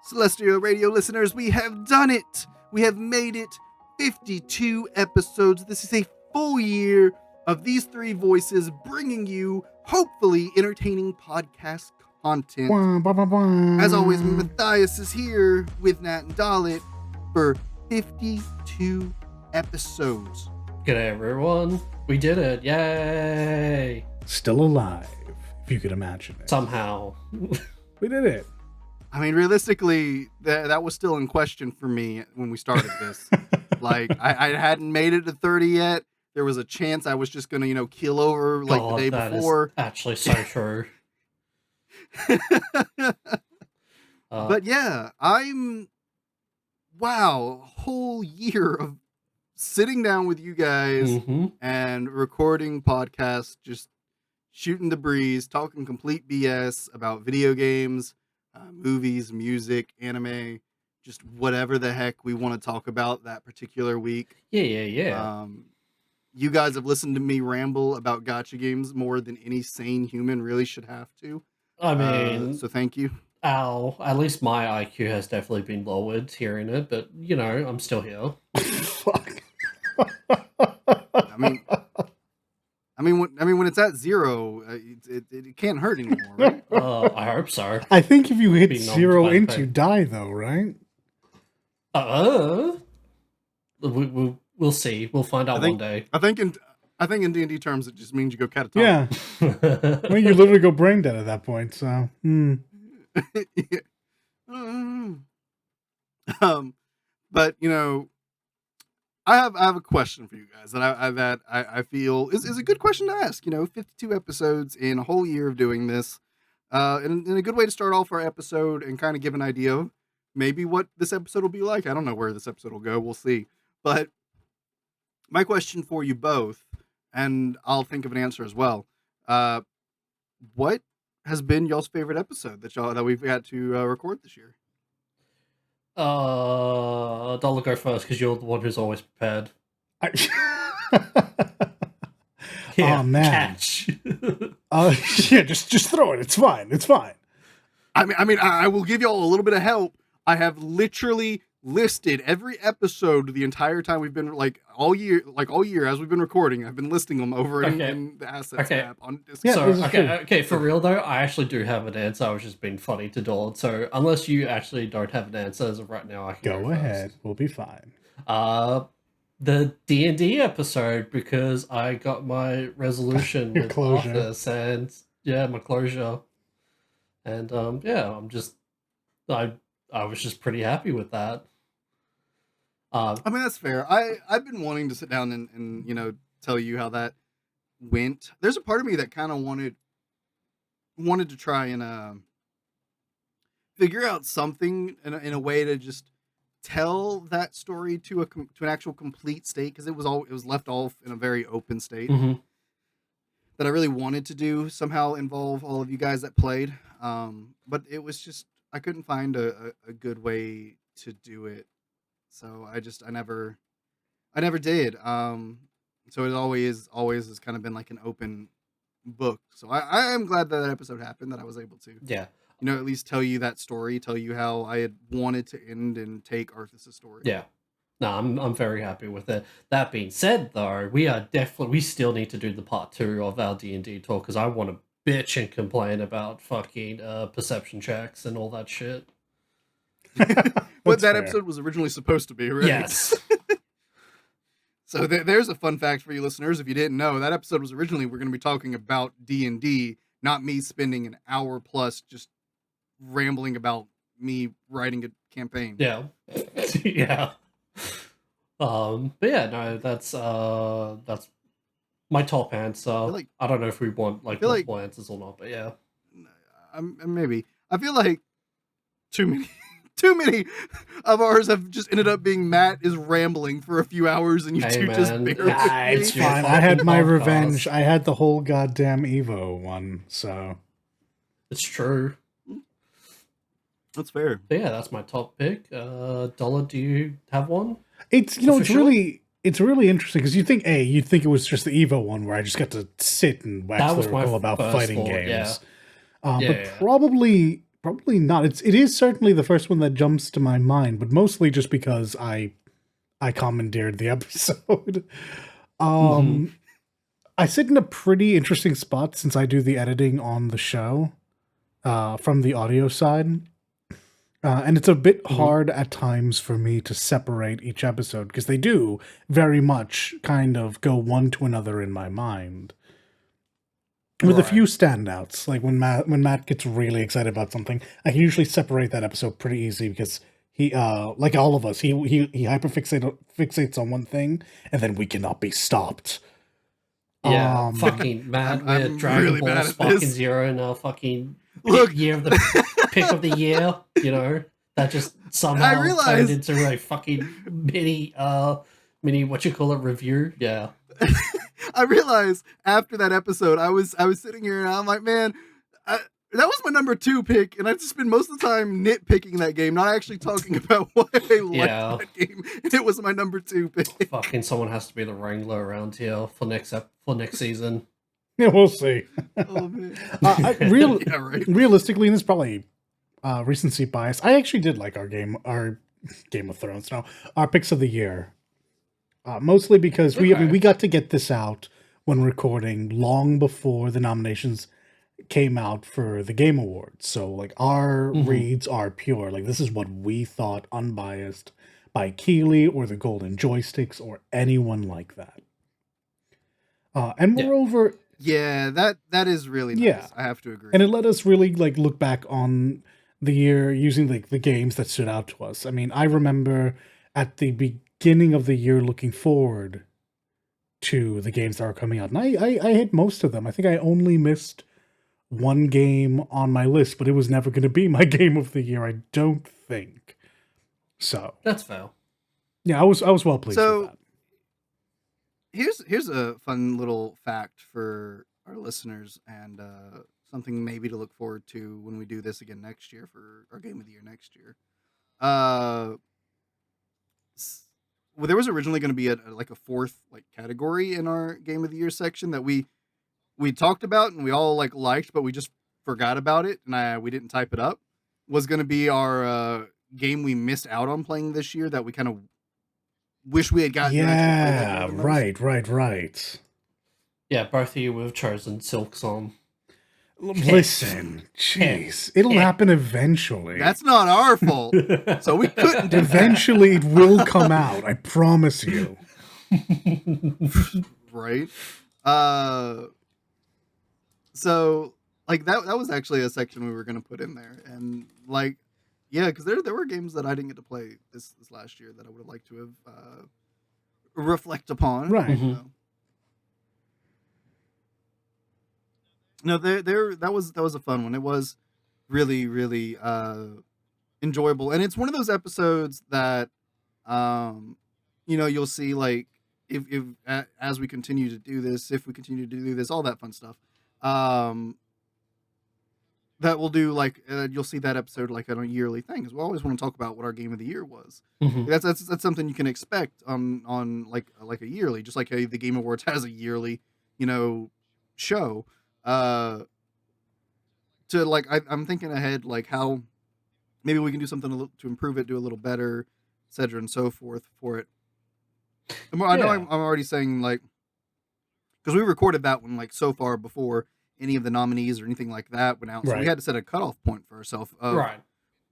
Celestia radio listeners, we have done it. We have made it 52 episodes. This is a full year of these three voices bringing you, hopefully, entertaining podcast content. As always, Matthias is here with Nat and Dalit for 52 episodes. G'day everyone. We did it. Yay. Still alive, if you could imagine it. Somehow. We did it. I mean, realistically, that was still in question for me when we started this. I hadn't made it to 30 yet. There was a chance I was just going to, keel over like the day before. Is actually so true. But yeah, wow, a whole year of sitting down with you guys and recording podcasts, just shooting the breeze, talking complete BS about video games, movies, music, anime, just whatever the heck we want to talk about that particular week. Yeah. You guys have listened to me ramble about gacha games more than any sane human really should have to. I mean, so thank you. At least my IQ has definitely been lowered hearing it, but I'm still here. Fuck. I mean, when it's at zero, it can't hurt anymore, right? I hope so. I think if you hit 0 int, you die, though, right? We'll see. We'll find out one day. I think in D&D terms, it just means you go catatonic. Yeah. I mean, you literally go brain dead at that point. So. But I have a question for you guys that I feel is a good question to ask. 52 episodes in a whole year of doing this, and a good way to start off our episode and kind of give an idea of maybe what this episode will be like. I don't know where this episode will go. We'll see. But my question for you both, and I'll think of an answer as well. What has been y'all's favorite episode that we've got to record this year? Dollar, go first because you're the one who's always prepared. Oh man! Catch. Yeah, just throw it. It's fine. I mean, I will give y'all a little bit of help. I have literally listed every episode the entire time we've been all year as we've been recording. I've been listing them over in the assets tab on Discord. Yeah, okay. For real though, I actually do have an answer. I was just being funny to Dawn. So unless you actually don't have an answer as of right now, I can go ahead. We'll be fine. The D&D episode, because I got my resolution with closure. Office and my closure, and I was just pretty happy with that. I mean, that's fair. I've been wanting to sit down and tell you how that went. There's a part of me that kind of wanted to try and figure out something in a way to just tell that story to an actual complete state, because it was left off in a very open state. That I really wanted to do somehow involve all of you guys that played, but it was just I couldn't find a good way to do it. So I never did. So it always has kind of been like an open book. So I am glad that episode happened, that I was able to. Yeah. At least tell you that story, tell you how I had wanted to end and take Arthas' story. Yeah. No, I'm very happy with it. That being said, though, we still need to do the part 2 of our D&D talk, because I want to bitch and complain about fucking perception checks and all that shit. What that episode was originally supposed to be, right? Yes. So there's a fun fact for you listeners. If you didn't know, that episode was originally, we're going to be talking about D&D, not me spending an hour plus just rambling about me writing a campaign. Yeah. Yeah. But yeah, no, that's my top answer. I don't know if we want multiple answers or not, but yeah. Maybe. I feel like too many of ours have just ended up being Matt is rambling for a few hours and you two just barely. It's fine. I had my revenge. I had the whole goddamn Evo one, so. It's true. That's fair. But yeah, that's my top pick. Dollar, do you have one? It's it's really interesting because you'd think it was just the Evo one where I just got to sit and wax lyrical about fighting games. Yeah. But probably Probably not. It is certainly the first one that jumps to my mind, but mostly just because I commandeered the episode. I sit in a pretty interesting spot since I do the editing on the show from the audio side. And it's a bit hard at times for me to separate each episode because they do very much kind of go one to another in my mind. With a few standouts, like when Matt gets really excited about something, I can usually separate that episode pretty easy because he, like all of us, he fixates on one thing, and then we cannot be stopped. Yeah, fucking Matt with Dragon really Ball bad at fucking this. Zero and our fucking Look. year of the pick of the year, you know, that just somehow turned into a fucking mini review. Yeah. I realized after that episode, I was sitting here and I'm like, man, that was my number 2 pick, and I've just been most of the time nitpicking that game, not actually talking about why I liked that game. And it was my number 2 pick. Fucking someone has to be the wrangler around here for next season. Yeah, we'll see. Oh man. Realistically, and this is probably recency bias. I actually did like our Game of Thrones. No, our picks of the year. Mostly because we got to get this out when recording long before the nominations came out for the Game Awards. So like our reads are pure. Like this is what we thought, unbiased by Keeley or the Golden Joysticks or anyone like that. And moreover, that is really nice. Yeah. I have to agree. And it let us really like look back on the year using like the games that stood out to us. I mean, I remember at the beginning of the year looking forward to the games that are coming out. And I hit most of them. I think I only missed one game on my list, but it was never going to be my game of the year, I don't think. So that's fair. Yeah, I was well pleased with that. Here's a fun little fact for our listeners and something maybe to look forward to when we do this again next year for our game of the year next year. Well, there was originally going to be a 4th category in our game of the year section that we talked about and we all liked, but we just forgot about it and we didn't type it up. Was going to be our game we missed out on playing this year that we kind of wish we had gotten. Yeah, right. Yeah, both of you would have chosen Silk Song. Listen, jeez, it'll happen eventually. That's not our fault. So we couldn't. Eventually, it will come out. I promise you. Right. So that was actually a section we were going to put in there, and because there were games that I didn't get to play this last year that I would have liked to have reflect upon. Right. You know? No, that was a fun one. It was really, really enjoyable, and it's one of those episodes that you'll see if as we continue to do this, all that fun stuff. That we'll do you'll see that episode on a yearly thing, because we always want to talk about what our game of the year was. That's something you can expect on a yearly, just like the Game Awards has a yearly show. I'm thinking ahead, how maybe we can do something to improve it, do a little better, etc. and so forth for it. I know I'm already saying because we recorded that one so far before any of the nominees or anything like that went out, so we had to set a cutoff point for ourselves of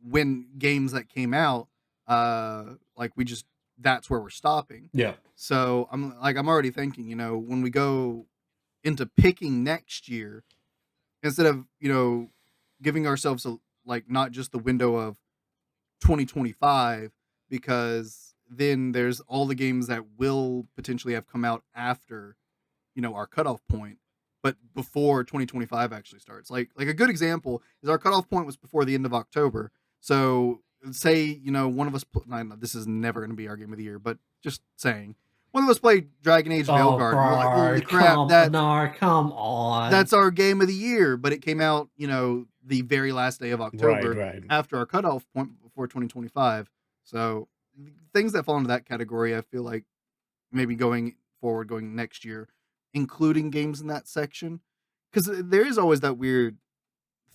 when games that came out, that's where we're stopping. Yeah. So I'm already thinking, when we go into picking next year, instead of giving ourselves not just the window of 2025, because then there's all the games that will potentially have come out after our cutoff point, but before 2025 actually starts. Like a good example is our cutoff point was before the end of October. So say one of us this is never going to be our game of the year, but just saying, one of us played Dragon Age Veilguard. We're like, holy crap, come on. That's our game of the year, but it came out, the very last day of October, after our cutoff point before 2025. So things that fall into that category, I feel like maybe going next year, including games in that section, because there is always that weird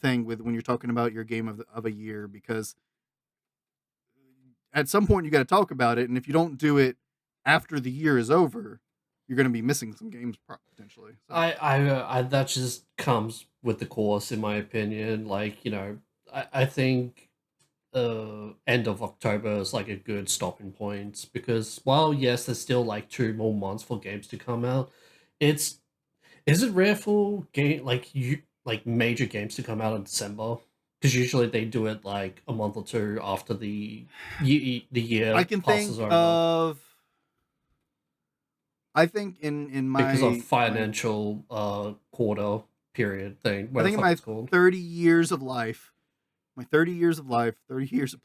thing with when you're talking about your game of a year, because at some point you got to talk about it, and if you don't do it after the year is over, you're going to be missing some games potentially. So. I that just comes with the course, in my opinion. Like, I think end of October is like a good stopping point, because while yes, there's still like 2 more months for games to come out, is it rare for major games to come out in December? Because usually they do it like a month or two after the year I can passes think over. of. I think in my because of financial quarter period thing. I think in my called. 30 years of life, 30 years of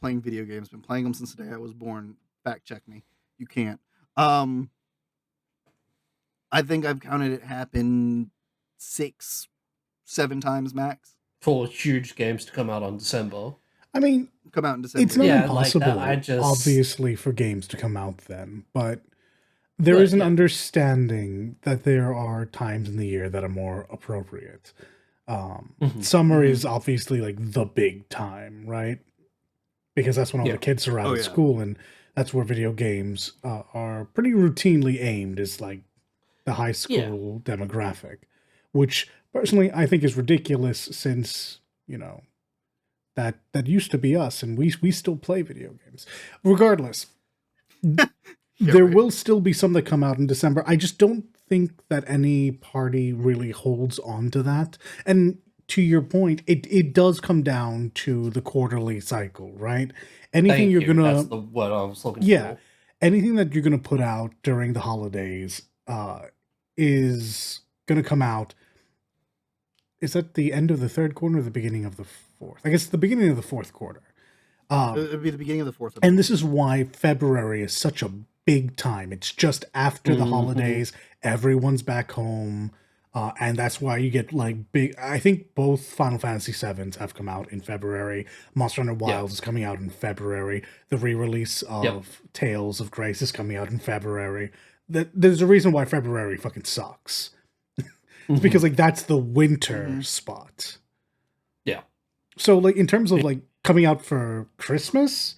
playing video games, been playing them since the day I was born. Fact check me. You can't. I think I've counted it happen 6, 7 times max. For huge games to come out on December. I mean, come out in December. It's not impossible, obviously, for games to come out then, but there is an understanding that there are times in the year that are more appropriate. Summer is obviously like the big time, right? Because that's when all the kids are out of school, and that's where video games are pretty routinely aimed, is like the high school demographic, which personally I think is ridiculous, since that used to be us, and we still play video games. Regardless, there will still be some that come out in December. I just don't think that any party really holds on to that. And to your point, it does come down to the quarterly cycle, right? Anything you're gonna that's the what I was looking for. Anything that you're gonna put out during the holidays is gonna come out. Is that the end of the third quarter or the beginning of the fourth? I guess the beginning of the fourth quarter. It would be the beginning of the fourth. And this is why February is such a big time. It's just after the holidays. Everyone's back home. And that's why you get like big. I think both Final Fantasy VIIs have come out in February. Monster Hunter Wilds is coming out in February. The re-release of Tales of Grace is coming out in February. There's a reason why February fucking sucks. It's because like that's the winter spot. Yeah. So like in terms of like coming out for Christmas,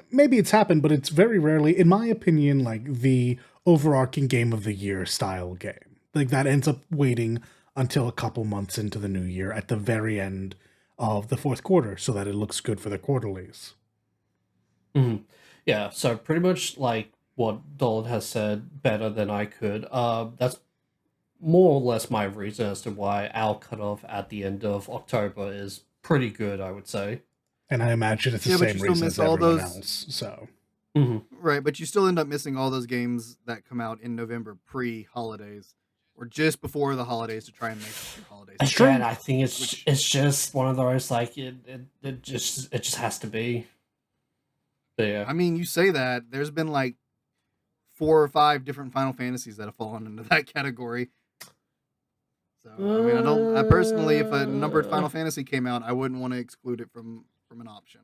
maybe it's happened, but it's very rarely, in my opinion, like the overarching game of the year style game. Like that ends up waiting until a couple months into the new year at the very end of the fourth quarter, so that it looks good for the quarterlies. Yeah, so pretty much like what Dolan has said better than I could. That's more or less my reason as to why our cutoff at the end of October is pretty good, I would say. And I imagine it's the same reason as everyone else. So, right, but you still end up missing all those games that come out in November pre-holidays or just before the holidays to try and make it through holidays. Again, I think it's just one of those like it just has to be. But yeah, I mean, you say that there's been like 4 or 5 different Final Fantasies that have fallen into that category. So I mean, I personally, if a numbered Final Fantasy came out, I wouldn't want to exclude it from an option,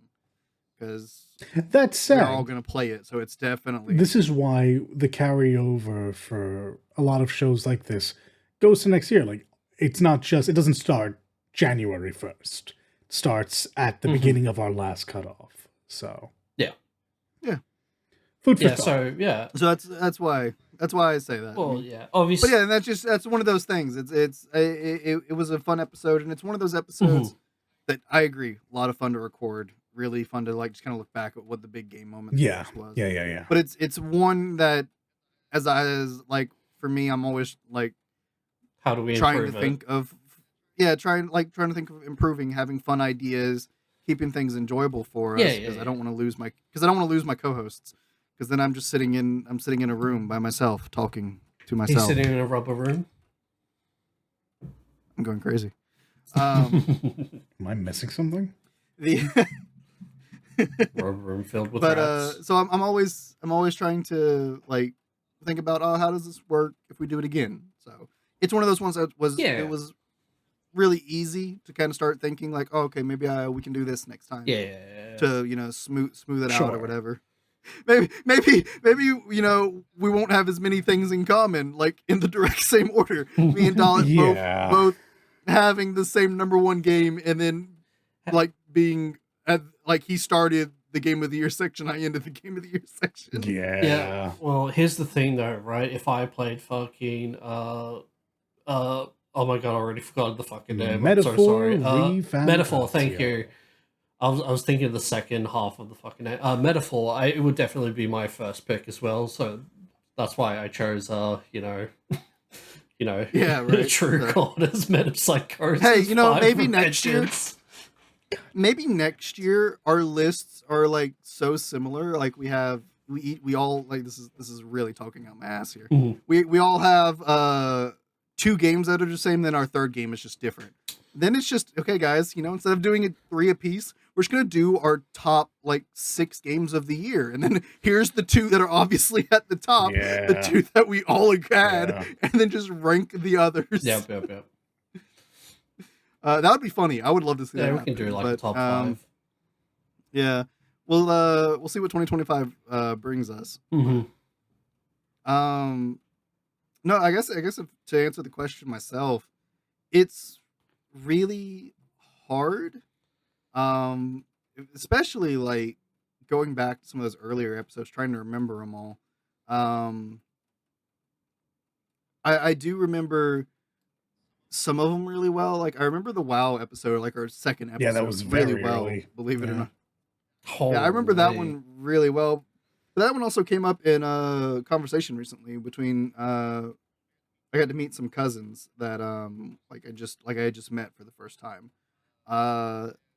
because that said, we're all going to play it, so it's definitely. This is why the carryover for a lot of shows like this goes to next year. Like it doesn't start January 1st. It starts at the beginning of our last cutoff. So yeah. Food for thought. So that's why I say that. Well, obviously. But yeah, that's one of those things. It was a fun episode, and it's one of those episodes that I agree, a lot of fun to record, really fun to like just kind of look back at what the big game moment was. Yeah. But it's one that as like for me, I'm always like, how do we trying to think of improving, having fun ideas, keeping things enjoyable for us, because I don't want to lose my co-hosts. Because then I'm sitting in a room by myself talking to myself. He's sitting in a rubber room. I'm going crazy. Am I missing something? The rubber room filled with rats. So I'm always trying to like think about how does this work if we do it again. So it's one of those ones that was it was really easy to kind of start thinking like, oh, okay, maybe we can do this next time. To smooth it out or whatever. Maybe we won't have as many things in common, like in the direct same order. Me and Dalek having the same #1 game and then like being at like he started the Game of the Year section, I ended the Game of the Year section. Yeah. Well, here's the thing though, right? If I played fucking oh my god, I already forgot the fucking name. I'm so sorry. Metaphor, thank you. I was thinking of the second half of the fucking name. Metaphor, it would definitely be my first pick as well, so that's why I chose yeah, right. True God as Metapsychosis. Hey, maybe next year. Maybe next year our lists are like so similar. Like we all like this is really talking out my ass here. Mhm. We all have 2 games that are the same, then our third game is just different. Then it's just okay, guys. Instead of doing it 3 apiece, we're just gonna do our top like 6 games of the year, and then here's the 2 that are obviously at the top, the 2 that we all had, and then just rank the others. Yep. That would be funny. I would love to see that. Yeah, we can do like a top 5. Yeah, we'll see what 2025 brings us. Mm-hmm. No, I guess to answer the question myself, it's really hard. Especially like going back to some of those earlier episodes, trying to remember them all. I do remember some of them really well. Like I remember the WoW episode, like our second episode. Yeah, that was really very well, early. believe it or not. Holy. Yeah, I remember that one really well. But that one also came up in a conversation recently between I got to meet some cousins that I had just met for the first time.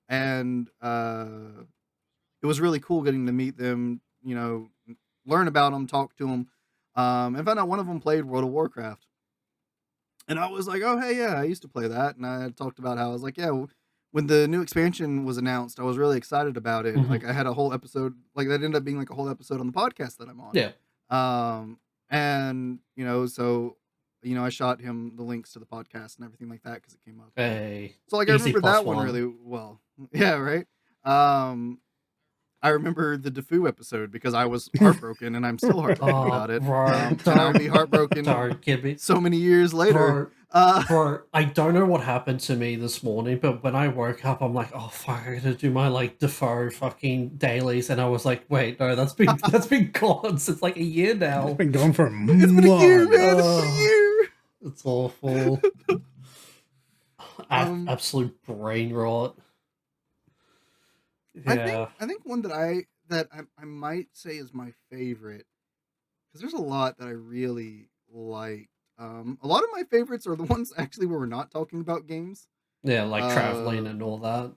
And it was really cool getting to meet them, learn about them, talk to them, and found out one of them played World of Warcraft. And I was like, oh, hey, yeah, I used to play that. And I talked about how I was like, yeah, when the new expansion was announced, I was really excited about it. Mhm. Like I had a whole episode, like that ended up being like a whole episode on the podcast that I'm on. Yeah. And, so, I shot him the links to the podcast and everything like that because it came up. Hey. So like I Easy remember that +1. one really well. Yeah, right. I remember the Defoe episode because I was heartbroken and I'm still heartbroken about it. Right. And I'll be heartbroken Sorry, Gibby. so many years later. Bro, I don't know what happened to me this morning, but when I woke up, I'm like, oh fuck, I gotta do my like Defoe fucking dailies, and I was like, wait, no, that's been gone since like a year now. It's been going for It's been a year, man. It's Oh. been a year. It's awful. Absolute brain rot. Yeah. I think one that I might say is my favorite because there's a lot that I really like. A lot of my favorites are the ones actually where we're not talking about games. Yeah, like traveling and all that.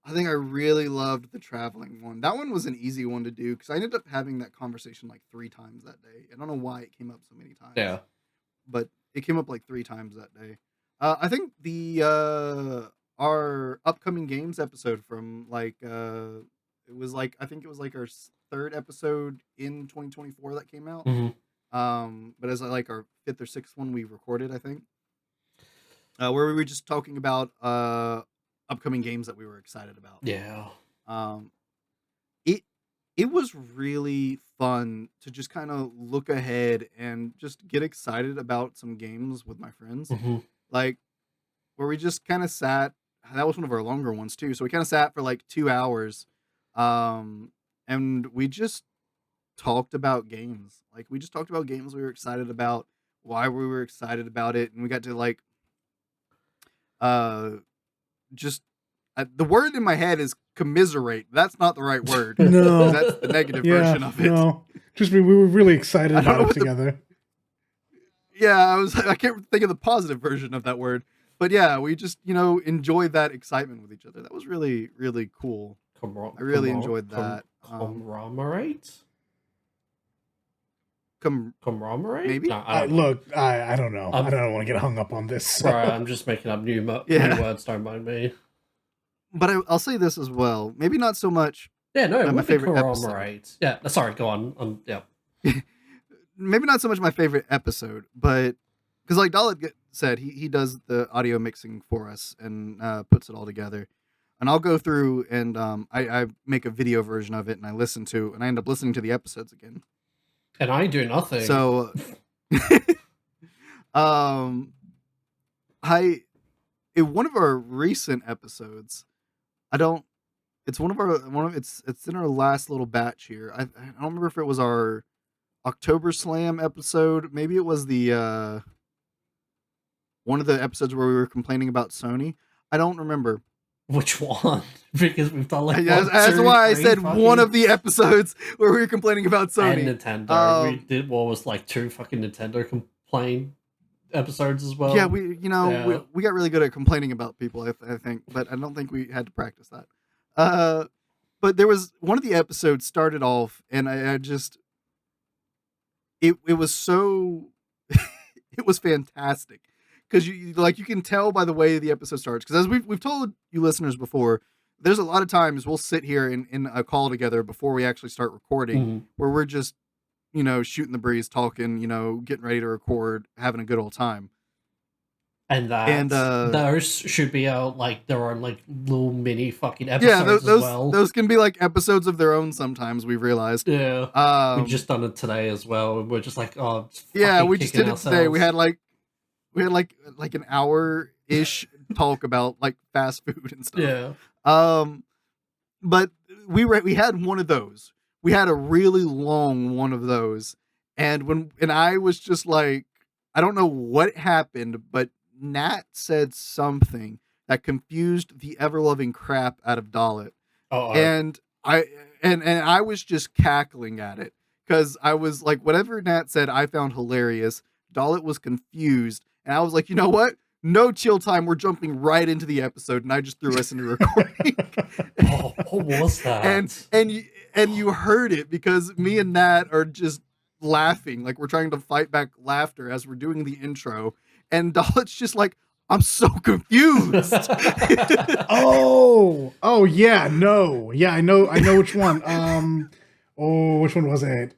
I think I really loved the traveling one. That one was an easy one to do because I ended up having that conversation like 3 times that day. I don't know why it came up so many times. Yeah. But it came up like 3 times that day. I think the our upcoming games episode from like it was like I think it was like our 3rd episode in 2024 that came out. Mhm. But as like our 5th or 6th one we recorded, I think. Where we were just talking about upcoming games that we were excited about. Yeah. It was really fun to just kind of look ahead and just get excited about some games with my friends. Mhm. Like where we just kind of sat. That was one of our longer ones too. So we kind of sat for like 2 hours, and we just talked about games. Like we just talked about games we were excited about, why we were excited about it, and we got to like just the word in my head is commiserate. That's not the right word. No. That's the negative version of it. No. Just we were really excited I don't know about it what the- together. Yeah, I can't think of the positive version of that word. But yeah, we just, enjoyed that excitement with each other. That was really, really cool. I really enjoyed that. Conglomerate? Conglomerate? Maybe? No, I don't know. Look, I don't know. I don't want to get hung up on this. So. Sorry, I'm just making up new Yeah. words, don't mind me. But I'll say this as well. Maybe not so much. Yeah, no, it my would be favorite episode. conglomerate. Yeah, sorry, go on. Yeah. Maybe not so much my favorite episode, but because like Dalit said, he does the audio mixing for us and puts it all together. And I'll go through and I make a video version of it and I end up listening to the episodes again. And I do nothing. So, in one of our recent episodes, I don't. It's it's in our last little batch here. I don't remember if it was our October Slam episode. Maybe it was the one of the episodes where we were complaining about Sony. I don't remember. Which one? Because we've done like That's why I said one of the episodes where we were complaining about Sony and Nintendo. We did what was like 2 fucking Nintendo complaint episodes as well. Yeah, we got really good at complaining about people. I think, but I don't think we had to practice that. But there was one of the episodes started off, and I just it was so it was fantastic. Because you can tell by the way the episode starts. Because as we've told you listeners before, there's a lot of times we'll sit here in a call together before we actually start recording, where we're just shooting the breeze, talking, getting ready to record, having a good old time. And those should be out like there are like little mini fucking episodes as well. Those can be like episodes of their own. Sometimes we've realized. Yeah, we've just done it today as well. We're just like, oh, yeah, we just did it today. We had like an hour-ish talk about like fast food and stuff. Yeah. But we had one of those. We had a really long one of those. And I was just like, I don't know what happened, but Nat said something that confused the ever-loving crap out of Dalit. And I was just cackling at it. Because I was like, whatever Nat said, I found hilarious. Dalit was confused. And I was like, you know what? No chill time. We're jumping right into the episode, and I just threw us into recording. What was that? And you heard it because me and Nat are just laughing, like we're trying to fight back laughter as we're doing the intro, and Dalit's just like, I'm so confused. Oh yeah, no, yeah, I know which one. Which one was it?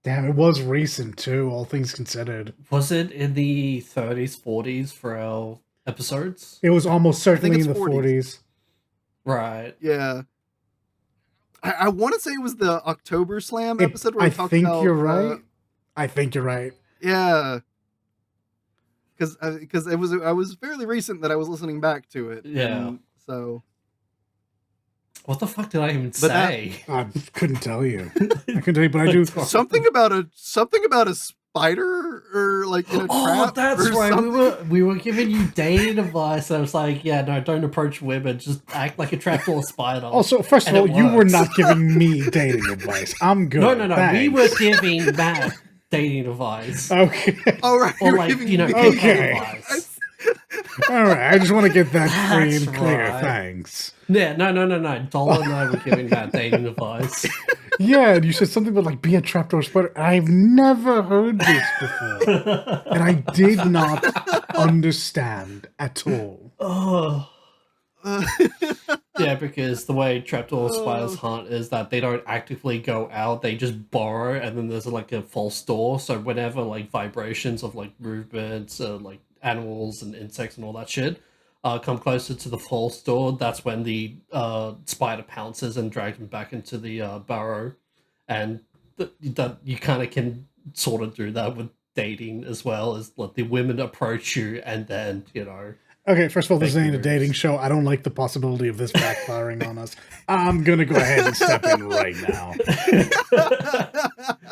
Damn, it was recent too, all things considered. Was it in the 30s, 40s for our episodes? It was almost certainly in the 40s. Right. Yeah. I want to say it was the October Slam episode where I we talked think about... you're right. I think you're right. Yeah. Because I was fairly recent that I was listening back to it. Yeah. So... What the fuck did I even say? I couldn't tell you. I couldn't tell you, but I do. Something about a spider or like in a trap. Oh, that's right. Something. We were giving you dating advice. I was like, yeah, no, don't approach women. Just act like a trapdoor spider. Also, first of all, you were not giving me dating advice. I'm good. No. Thanks. We were giving Matt dating advice. Okay. All right. Or like, okay. Advice. All right. I just want to get that clear. Thanks. Yeah, no. Doll and I were giving Matt dating advice. Yeah, and you said something about like be a trapdoor spider. I've never heard this before, and I did not understand at all. Oh. Yeah, because the way trapdoor spiders hunt is that they don't actively go out; they just burrow, and then there's like a false door. So whenever like vibrations of like movements, like animals and insects and all that shit, come closer to the false door, that's when the spider pounces and drags them back into the burrow. And that you kind of can sort of do that with dating as well, as let the women approach you and then, Okay, first of all, this ain't a dating show. I don't like the possibility of this backfiring on us. I'm going to go ahead and step in right now.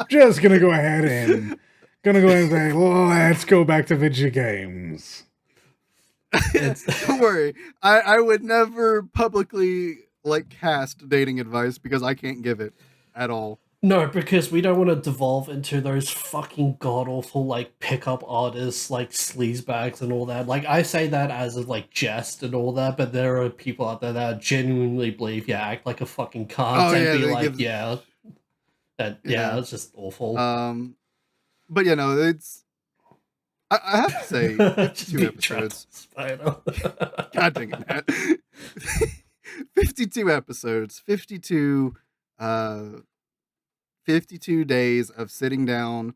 Just going to go ahead and say, well, let's go back to video games. Don't worry. I would never publicly cast dating advice because I can't give it at all. No, because we don't want to devolve into those fucking god-awful, pickup artists, sleazebags and all that. I say that as a, jest and all that, but there are people out there that genuinely believe, act like a fucking cunt and be it's just awful. But, it's... I have to say, 52 episodes. God dang it, Matt. 52 episodes, 52 days of sitting down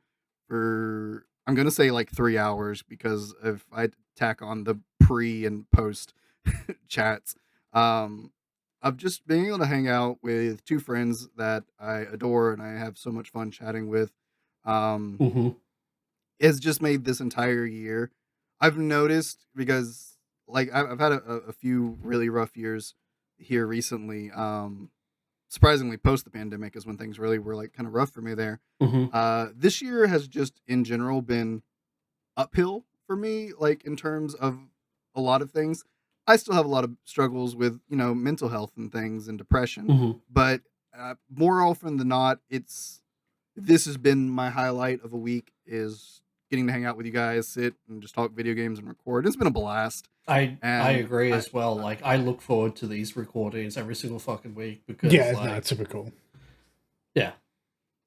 for, I'm going to say 3 hours, because if I tack on the pre and post chats, of just being able to hang out with two friends that I adore and I have so much fun chatting with. Has just made this entire year I've noticed because like I've had a few really rough years here recently. Surprisingly, post the pandemic is when things really were like kind of rough for me there. Mm-hmm. This year has just in general been uphill for me, like in terms of a lot of things. I still have a lot of struggles with, mental health and things and depression, Mm-hmm. but more often than not, this has been my highlight of a week is getting to hang out with you guys, sit and just talk video games and record. It's been a blast. I And agree as well. Like I look forward to these recordings every single fucking week because Yeah, like no, it's super cool. yeah.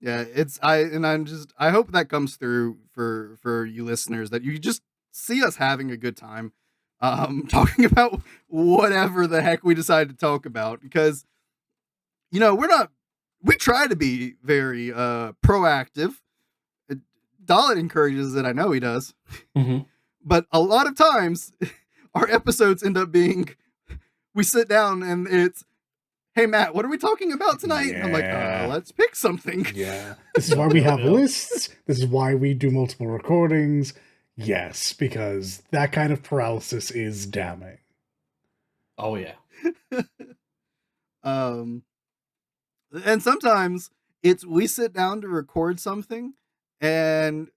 yeah, I hope that comes through for you listeners, that you just see us having a good time talking about whatever the heck we decide to talk about, because we try to be very proactive. Dalit encourages it, I know he does. Mm-hmm. But a lot of times our episodes end up being, we sit down and it's, hey Matt, what are we talking about tonight? And I'm like, Yeah. let's pick something. Yeah. This is why we have lists. This is why we do multiple recordings. Yes, because that kind of paralysis is damning. Oh yeah. um and sometimes it's we sit down to record something, and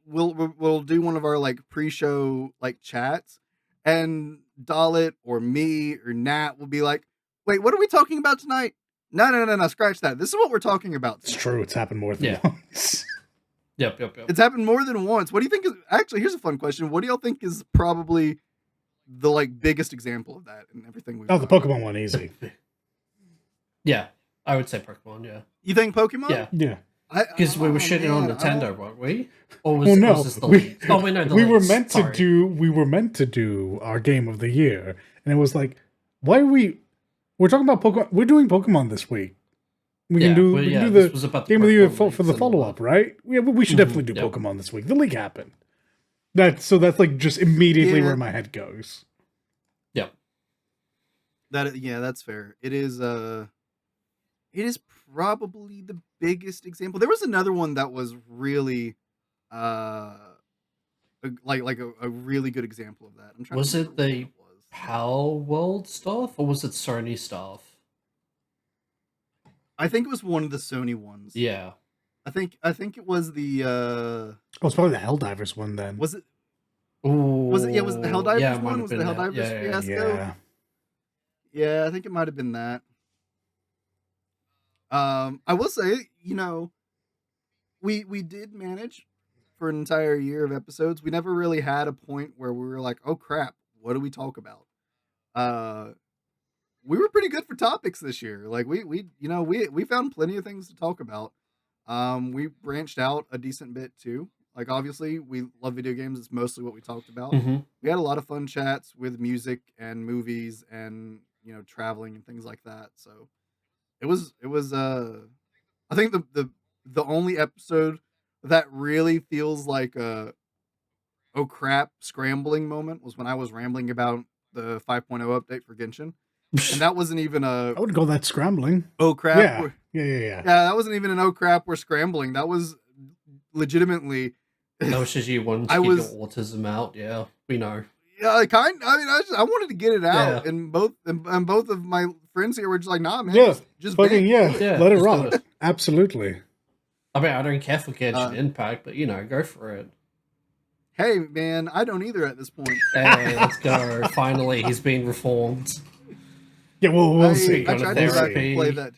we'll do one of our like pre-show like chats, and Dalit or me or Nat will be like, wait, what are we talking about tonight? No, scratch that. This is what we're talking about It's tonight. true. It's happened more than once. Yep. It's happened more than once. What do you think is, actually, here's a fun question. What do y'all think is probably the like biggest example of that and everything we've Oh, the done? Pokemon one, easy. Yeah. I would say Pokemon, yeah. You think Pokemon? Yeah. Yeah. Because we were shitting on man, Nintendo, weren't we? Or was, Well, no, was this the lead? Oh, wait, no, the we were leads. meant to Sorry. do. We were meant to do our game of the year, and it was like, why are we? We're talking about Pokemon. We're doing Pokemon this week. We can do this the was about the game of the year Pokemon for the leagues and follow up, right? Yeah, but we should definitely do Yep. Pokemon this week. The league happened. That's like just immediately Yeah. where my head goes. Yep. That's fair. It is probably the biggest example. There was another one that was really a really good example of that. I'm trying Was to it remember the what it was. Power World stuff, or was it Sony stuff? I think it was one of the Sony ones. Yeah. I think it was the Oh, it's probably the Helldivers one then. was it Ooh, was it the Helldivers yeah, it might one? have Was it been the that. Helldivers fiasco? Yeah. Yeah, I think it might have been that. I will say, we did manage for an entire year of episodes. We never really had a point where we were like, oh crap, what do we talk about? We were pretty good for topics this year. Like we found plenty of things to talk about. We branched out a decent bit too. Like obviously we love video games. It's mostly what we talked about. Mm-hmm. We had a lot of fun chats with music and movies and traveling and things like that. So it was I think the only episode that really feels like a oh crap scrambling moment was when I was rambling about the 5.0 update for Genshin. And that wasn't even a I wouldn't call that scrambling. oh crap. Yeah. Yeah. Yeah, that wasn't even an oh crap, we're scrambling. That was legitimately That was just you wanting to get your autism out. Yeah, we know. Yeah, I wanted to get it out, Yeah. and both of my friends here were just like, nah, man, Yeah, just fucking vent. yeah. Let it just do rock. it. Absolutely. I mean, I don't care for Genshin Impact, but go for it. Hey, man, I don't either at this point. Hey, let's go. Finally, he's being reformed. Yeah, we'll see. I tried to go back and play that.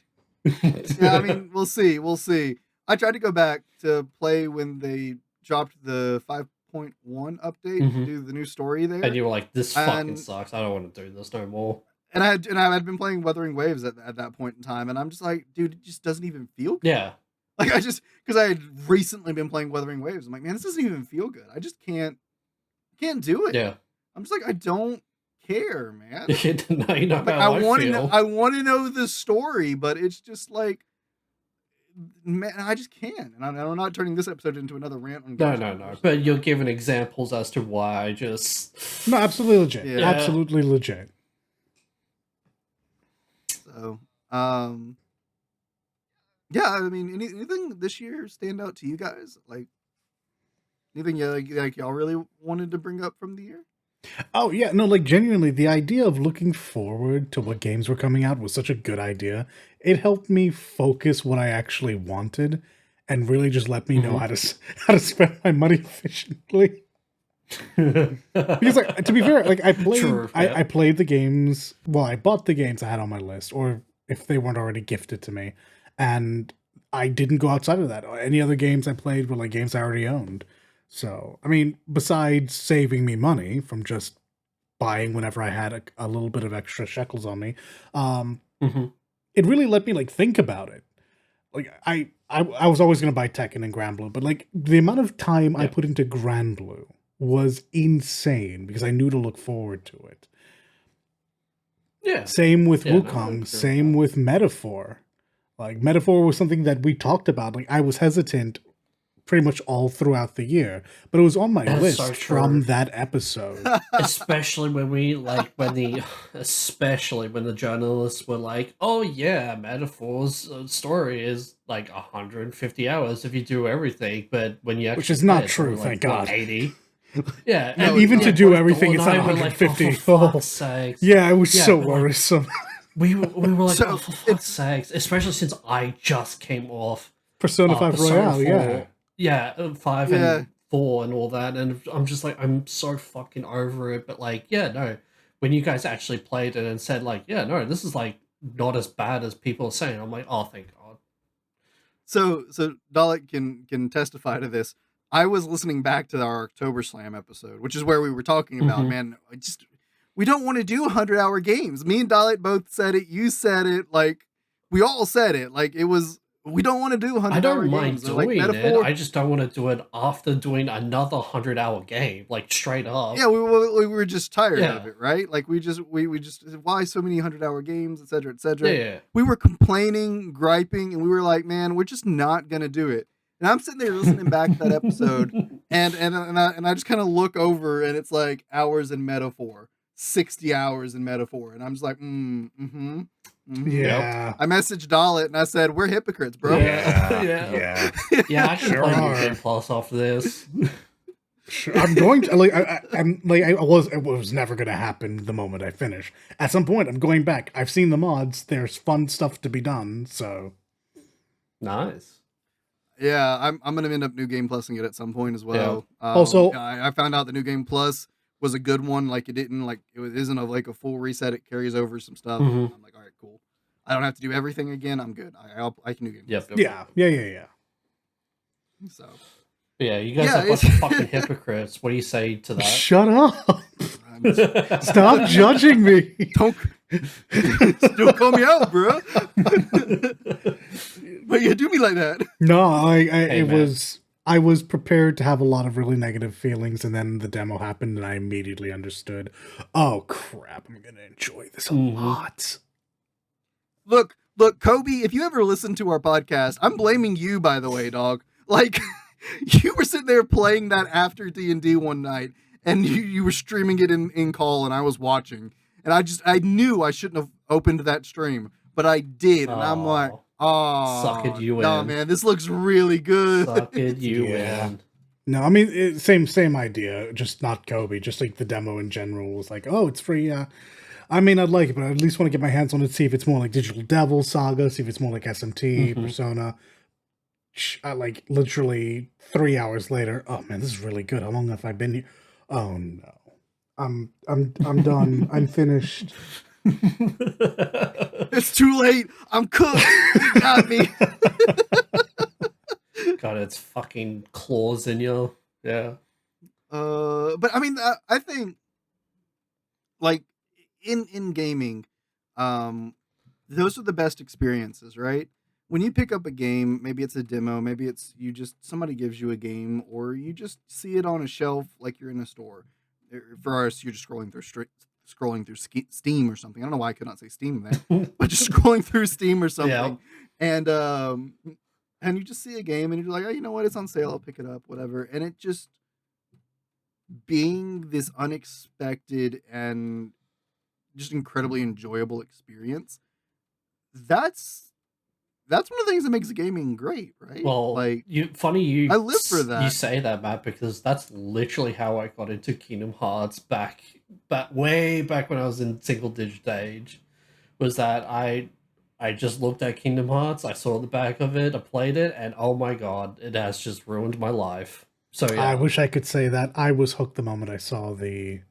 Yeah, I mean, we'll see. I tried to go back to play when they dropped the 5.1 update to do the new story there. And you were like, this fucking sucks. I don't want to do this no more. And I had been playing Wuthering Waves at that point in time, and I'm just like, dude, it just doesn't even feel good. Yeah. Like because I had recently been playing Wuthering Waves. I'm like, man, this doesn't even feel good. I just can't do it. Yeah. I'm just like, I don't care, man. No, you know Like, how I feel. I want to know the story, but it's just like, man, I just can't. And I'm not turning this episode into another rant on No. But you're giving examples as to why I just... No, absolutely legit. Yeah. Absolutely legit. So, yeah, I mean, anything this year stand out to you guys? Like, Anything like y'all really wanted to bring up from the year? Oh yeah, no, like genuinely, the idea of looking forward to what games were coming out was such a good idea. It helped me focus what I actually wanted, and really just let me know Mhm. how to spend my money efficiently. Because like to be fair, like True, yeah. I played the games. Well, I bought the games I had on my list, or if they weren't already gifted to me, and I didn't go outside of that. Any other games I played were like games I already owned. So I mean, besides saving me money from just buying whenever I had a little bit of extra shekels on me, um, Mhm. it really let me like think about it. Like I was always gonna buy Tekken and Grand Blue, but like the amount of time I Yeah. put into Grand Blue was insane because I knew to look forward to it. Yeah. Same with Yeah, no, I Wukong, agree with same that. with Metaphor. Like Metaphor was something that we talked about. Like I was hesitant pretty much all throughout the year, but it was on my That's so list true. from that episode. Especially when especially when the journalists were like, "Oh yeah, Metaphor's story is like 150 hours if you do everything," but when you Which actually is play not it, it's only true, like thank what God. 80. Yeah, Yeah, No, and it's even not. to yeah, do both everything, Dawn and it's not I were like, "Oh, for 150. fuck's sakes!" Yeah, it was Yeah, so but like worrisome. we were like, "Oh, So for fuck's it's sakes!" Especially since I just came off Persona 5 Persona Royale, yeah. 4, yeah, 5 yeah. and 4 and all that, and I'm just like, I'm so fucking over it. But like, yeah, no, when you guys actually played it and said like, yeah, no, this is like not as bad as people are saying, I'm like, oh, thank God. So Dalek can testify to this. I was listening back to our October Slam episode, which is where we were talking about, Hmm. man, we don't want to do 100-hour games. Me and Dalek both said it. You said it. Like we all said it. Like it was. We don't want to do I 100-hour don't mind games. They're like doing it. Metaphor. I just don't want to do it after doing another 100-hour game, like straight Yeah, up. we were just tired of Yeah, it, right? Like we just why so many 100-hour games, etc., yeah, etc. yeah. We were complaining, griping, and we were like, man, we're just not gonna do it. And I'm sitting there listening back to that episode, and I just kind of look over, and it's like hours in Metaphor, 60 hours in Metaphor, and I'm just like, mm-hmm. Yep. Yeah. I messaged Dalit and I said, we're hypocrites, bro. Yeah, Yeah. yeah, Yeah. yeah. I should Sure play New are. Game Plus after this. Sure, I'm going to like I'm like I was it was never going to happen the moment I finish. At some point I'm going back. I've seen the mods. There's fun stuff to be done, so Nice. Yeah, I'm gonna end up New Game Plusing it at some point as Yeah. well. also I found out the New Game Plus was a good one. Like it didn't like isn't like a full reset. It carries over some stuff, and Hmm. I'm like, all right, cool. I don't have to do everything again. I'm good. I can New Game Plus Yep. it. Yep. yeah. Yeah, yeah, yeah. So Yeah, you guys yeah, are a bunch of fucking hypocrites. What do you say to that? Shut up. I'm just, Stop judging me. don't still call me out, bro. But you do me like that. No, I Hey, it man. was I was prepared to have a lot of really negative feelings, and then the demo happened, and I immediately understood. Oh crap! I'm gonna enjoy this a Mhm. lot. Look, Kobe. If you ever listen to our podcast, I'm blaming you. By the way, dog. Like you were sitting there playing that after D&D one night, and you were streaming it in call, and I was watching, and I knew I shouldn't have opened that stream, but I did, and I'm like, Oh, suckered oh you no, in. man, this looks really good. Suckered you Yeah. in. No, I mean same idea, just not Kobe. Just like the demo in general was like, oh, it's free. I may not like it, but I at least want to get my hands on it, see if it's more like Digital Devil Saga, see if it's more like SMT, Mhm. Persona. Like literally 3 hours later. Oh man, this is really good. How long have I been here? Oh no, I'm done. I'm finished. It's too late. I'm cooked. You got me. Got its fucking claws in you. Yeah. But I mean, I think like in gaming, um, those are the best experiences, right? When you pick up a game, maybe it's a demo, maybe it's you just somebody gives you a game, or you just see it on a shelf like you're in a store. For us, you're just scrolling through Steam or something. I don't know why I could not say Steam there, but just scrolling through Steam or something, and and you just see a game, and you're like, oh, you know what? It's on sale. I'll pick it up, whatever. And it just being this unexpected and just incredibly enjoyable experience. That's that's one of the things that makes gaming great, right? Well, Like, you I live for you that. say that, Matt, because that's literally how I got into Kingdom Hearts back way back when I was in single digit age. Was that I just looked at Kingdom Hearts, I saw the back of it, I played it, and oh my god, it has just ruined my life. So I yeah, wish I could say that. I was hooked the moment I saw the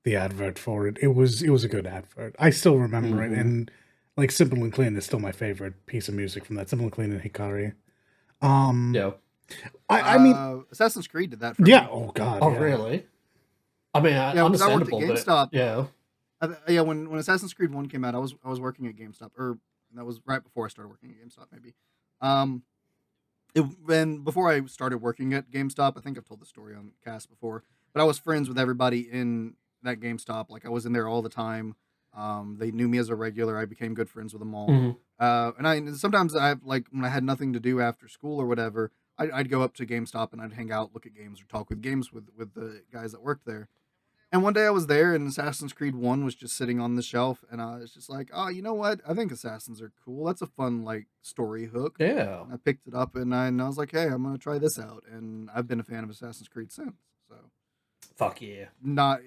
advert for it. It was a good advert. I still remember it, and like Simple and Clean is still my favorite piece of music from that. Simple and Clean and Hikari. yeah. I mean, Assassin's Creed did that for yeah. me. Oh God. Oh Yeah. really? I mean, Yeah, because I worked at understandable, but GameStop. yeah. Yeah, when Assassin's Creed 1 came out, I was working at GameStop, or that was right before I started working at GameStop, maybe. Um, and before I started working at GameStop, I think I've told the story on cast before, but I was friends with everybody in that GameStop. Like I was in there all the time. They knew me as a regular. I became good friends with them all. Mhm. And I sometimes I like when I had nothing to do after school or whatever, I'd go up to GameStop and I'd hang out, look at games, or talk with games with the guys that worked there. And one day I was there and Assassin's Creed 1 was just sitting on the shelf and I was just like, "Oh, you know what? I think Assassins are cool. That's a fun like story hook." Yeah. I picked it up and I was like, "Hey, I'm going to try this out." And I've been a fan of Assassin's Creed since. So, Fuck yeah. not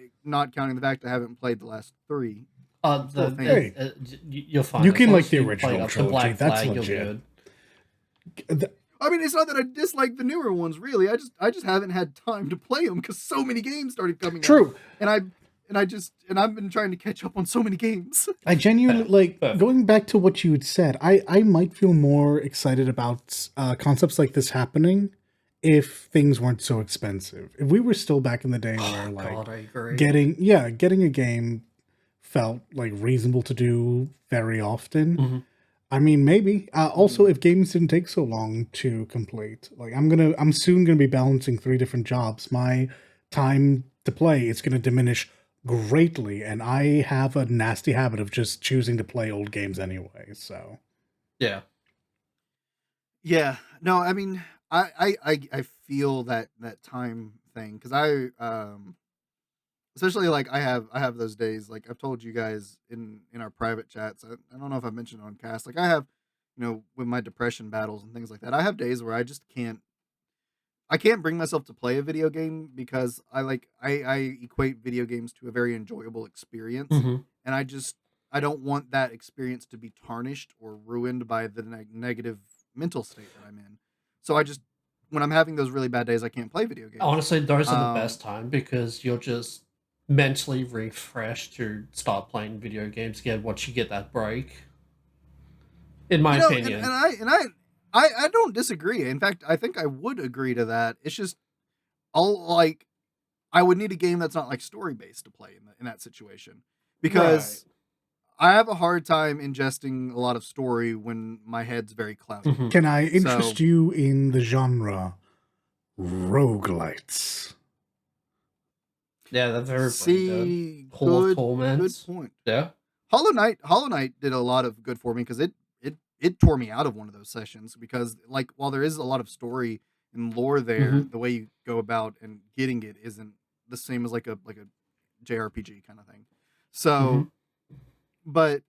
counting the fact I haven't played the last 3. I'm still a fan. Hey. You're fine. You As can long like as the you played original up to trilogy. Black That's Flag, you're legit. good. I mean, it's not that I dislike the newer ones, really. I just haven't had time to play them because so many games started coming out. True. And I've been trying to catch up on so many games. I genuinely Fair. going back to what you had said. I might feel more excited about concepts like this happening if things weren't so expensive. If we were still back in the day where like God, I agree. getting a game felt like reasonable to do very often. Mhm. I mean, maybe. Also, if games didn't take so long to complete, like I'm soon gonna be balancing 3 different jobs. My time to play is gonna diminish greatly, and I have a nasty habit of just choosing to play old games anyway. So Yeah. Yeah. No, I mean, I feel that time thing because especially like I have those days like I've told you guys in our private chats. I don't know if I've mentioned it on cast. Like I have, with my depression battles and things like that. I have days where I can't bring myself to play a video game because I equate video games to a very enjoyable experience, Mhm. and I don't want that experience to be tarnished or ruined by the negative mental state that I'm in. So I just when I'm having those really bad days, I can't play video games. Honestly, those are the Um, best time because you're just mentally refreshed to start playing video games again once you get that break. In my and opinion. I don't disagree. In fact, I think I would agree to that. It's just all like I would need a game that's not like story based to play in that situation Right. because I have a hard time ingesting a lot of story when my head's very cloudy. Mhm. can I So interest you in the genre roguelites? Yeah, that's very brain dead. see, Hall of good Torments. point. Yeah. Hollow Knight did a lot of good for me because it tore me out of one of those sessions because like while there is a lot of story and lore there, Mhm. the way you go about and getting it isn't the same as like a JRPG kind of thing. So, Mhm. but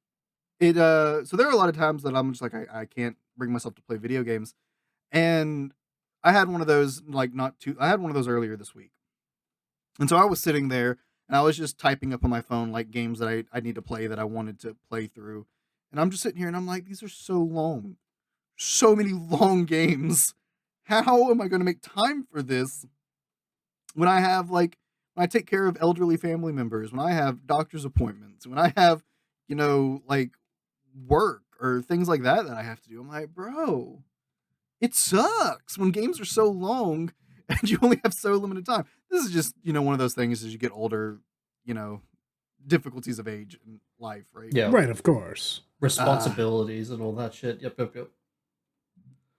so there are a lot of times that I'm just like I can't bring myself to play video games, and I had one of those like not too. I had one of those earlier this week, and so I was sitting there and I was just typing up on my phone like games that I need to play that I wanted to play through, and I'm just sitting here and I'm like, these are so long, so many long games. How am I going to make time for this when I have when I take care of elderly family members, when I have doctor's appointments, when I have, like work or things like that that I have to do? I'm like, bro, it sucks when games are so long and you only have so limited time. This is just, one of those things as you get older, you know, difficulties of age and life, right? Yeah. Right, of course. Uh, Responsibilities and all that shit. Yep, yep, yep.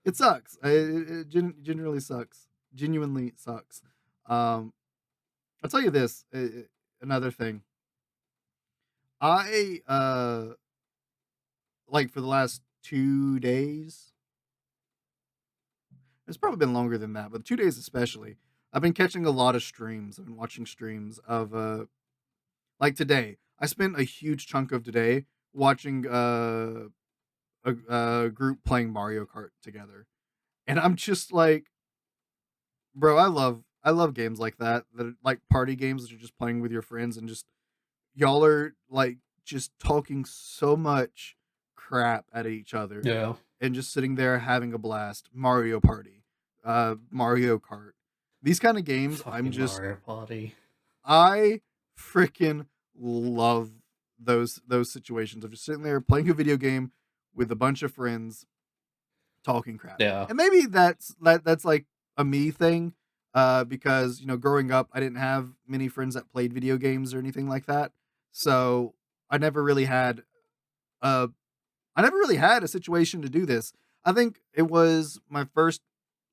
it sucks. It genuinely sucks. Genuinely sucks. Um, I'll tell you this, another thing. I like for the last 2 days, it's probably been longer than that, but 2 days especially. I've been catching a lot of streams. I've been watching streams of like today. I spent a huge chunk of today watching a group playing Mario Kart together, and I'm just like, bro, I love games like that are like party games that you're just playing with your friends and just y'all are like just talking so much crap at each other Yeah. and just sitting there having a blast. Mario Party, Mario Kart, these kind of games. Fucking Mario Party. I freaking love those situations of just sitting there playing a video game with a bunch of friends talking crap. Yeah. And maybe that's like a me thing, because growing up I didn't have many friends that played video games or anything like that. So I never really had a situation to do this. I think it was my first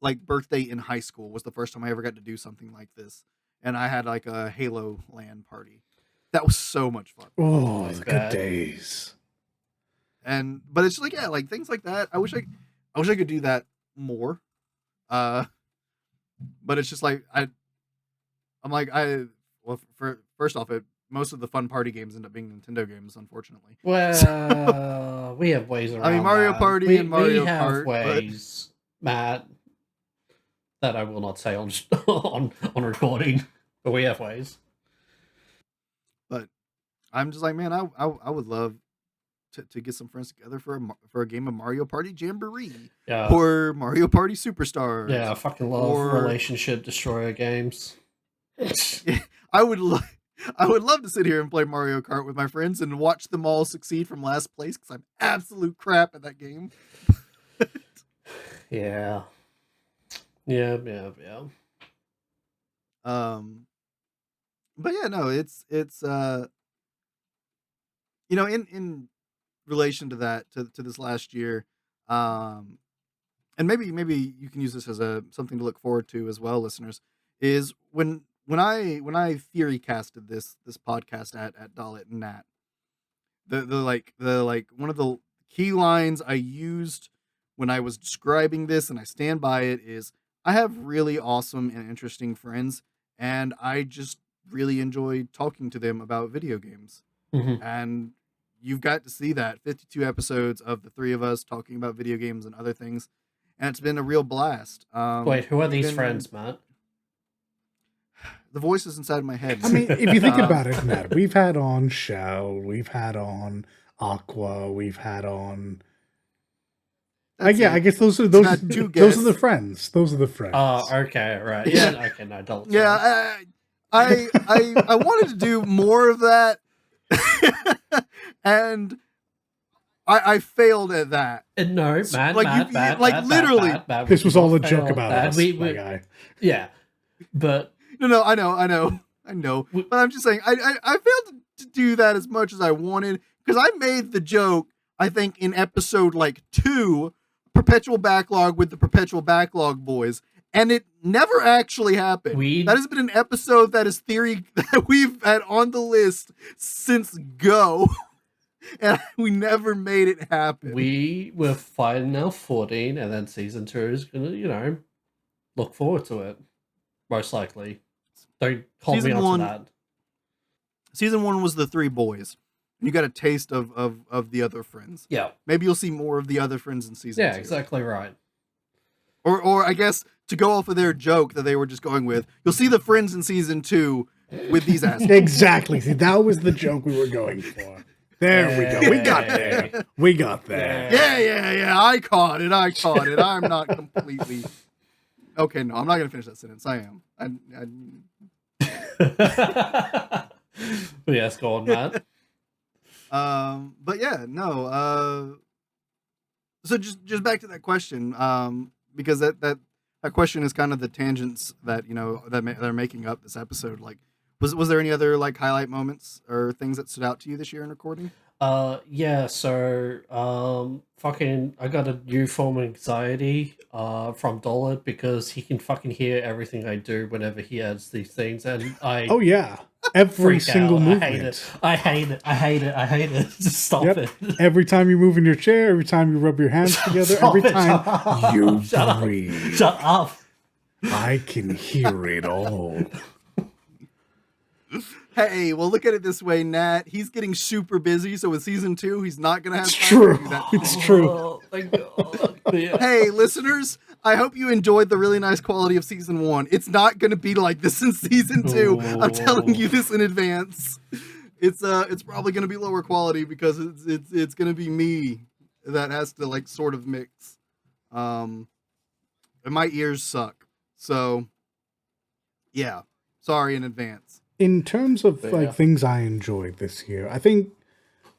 like birthday in high school was the first time I ever got to do something like this. And I had like a Halo LAN party. That was so much fun. Oh, the good days. But it's like, yeah, like things like that. I wish I could do that more. But it's just like first off, most of the fun party games end up being Nintendo games, unfortunately. Well, we have ways around. I mean, Mario Party and Mario we have Kart, ways, Matt, that I will not say on on recording, but we have ways. But I'm just like, man, I would love to get some friends together for a game of Mario Party Jamboree, or Mario Party Superstars. Yeah, I fucking love relationship destroyer games. I would love to sit here and play Mario Kart with my friends and watch them all succeed from last place because I'm absolute crap at that game. Yeah. But yeah, no, it's in relation to that, to this last year, and maybe you can use this as something to look forward to as well, listeners, is when I theory casted this podcast at Dalit and Nat, the one of the key lines I used when I was describing this, and I stand by it, is I have really awesome and interesting friends, and I just really enjoy talking to them about video games. Mm-hmm. And you've got to see that 52 episodes of the three of us talking about video games and other things, and it's been a real blast. Wait, who are these friends, Matt? The voices inside my head. I mean, if you think about it, Matt, we've had on Shell, we've had on Aqua, we've had on. I guess those are the friends. Those are the friends. Oh, okay, right. Yeah, okay, no, don't. Yeah, I wanted to do more of that, and I failed at that. No, man, literally, this was all a joke about us, my guy. Yeah, but no, I know, but I'm just saying, I failed to do that as much as I wanted, because I made the joke, I think, in episode 2, Perpetual Backlog with the Perpetual Backlog boys, and it never actually happened. That has been an episode that is theory that we've had on the list since Go, and we never made it happen. We were finding our footing, and then season 2 is gonna, look forward to it. Most likely. Don't hold me on to that. Season 1 was the 3 boys. You got a taste of the other friends. Yeah. Maybe you'll see more of the other friends in season 2. Yeah, exactly right. Or I guess, to go off of their joke that they were just going with, you'll see the friends in season 2 with these assholes. Exactly. See, that was the joke we were going for. There we go. We got there. We got there. Yeah. I caught it. I'm not completely... Okay, no, I'm not going to finish that sentence. I am. Yes, go on, Matt. But yeah, no. So just back to that question, because that question is kind of the tangents that that are making up this episode. Like, was there any other highlight moments or things that stood out to you this year in recording? Yeah. So, I got a new form of anxiety from Dollard, because he can fucking hear everything I do whenever he adds these things, and I. Oh yeah. Every single movement. I hate it. Just stop it. Every time you move in your chair, every time you rub your hands together, every time you breathe. Shut up. I can hear it all. Hey, well, look at it this way, Nat. He's getting super busy, so with season 2, he's not gonna have It's time true. to do that. It's true. Oh, thank God. Yeah. Hey, listeners, I hope you enjoyed the really nice quality of season 1. It's not gonna be like this in season 2. I'm telling you this in advance. It's probably gonna be lower quality because it's gonna be me that has to like sort of mix. And my ears suck. So yeah. Sorry in advance. In terms of Yeah. like things I enjoyed this year, I think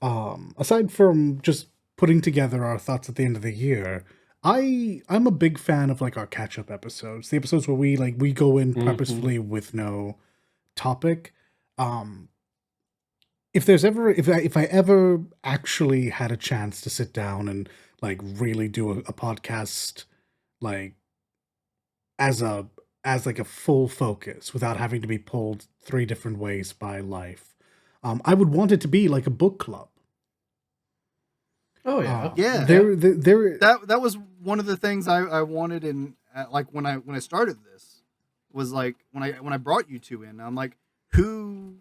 aside from just putting together our thoughts at the end of the year, I'm a big fan of like our catch-up episodes. The episodes where we go in purposefully with no topic. If I ever actually had a chance to sit down and like really do a podcast like as like a full focus without having to be pulled 3 different ways by life, I would want it to be like a book club. Oh yeah. Yeah. There That was one of the things I wanted in like when I started this was like when I brought you two in. I'm like, who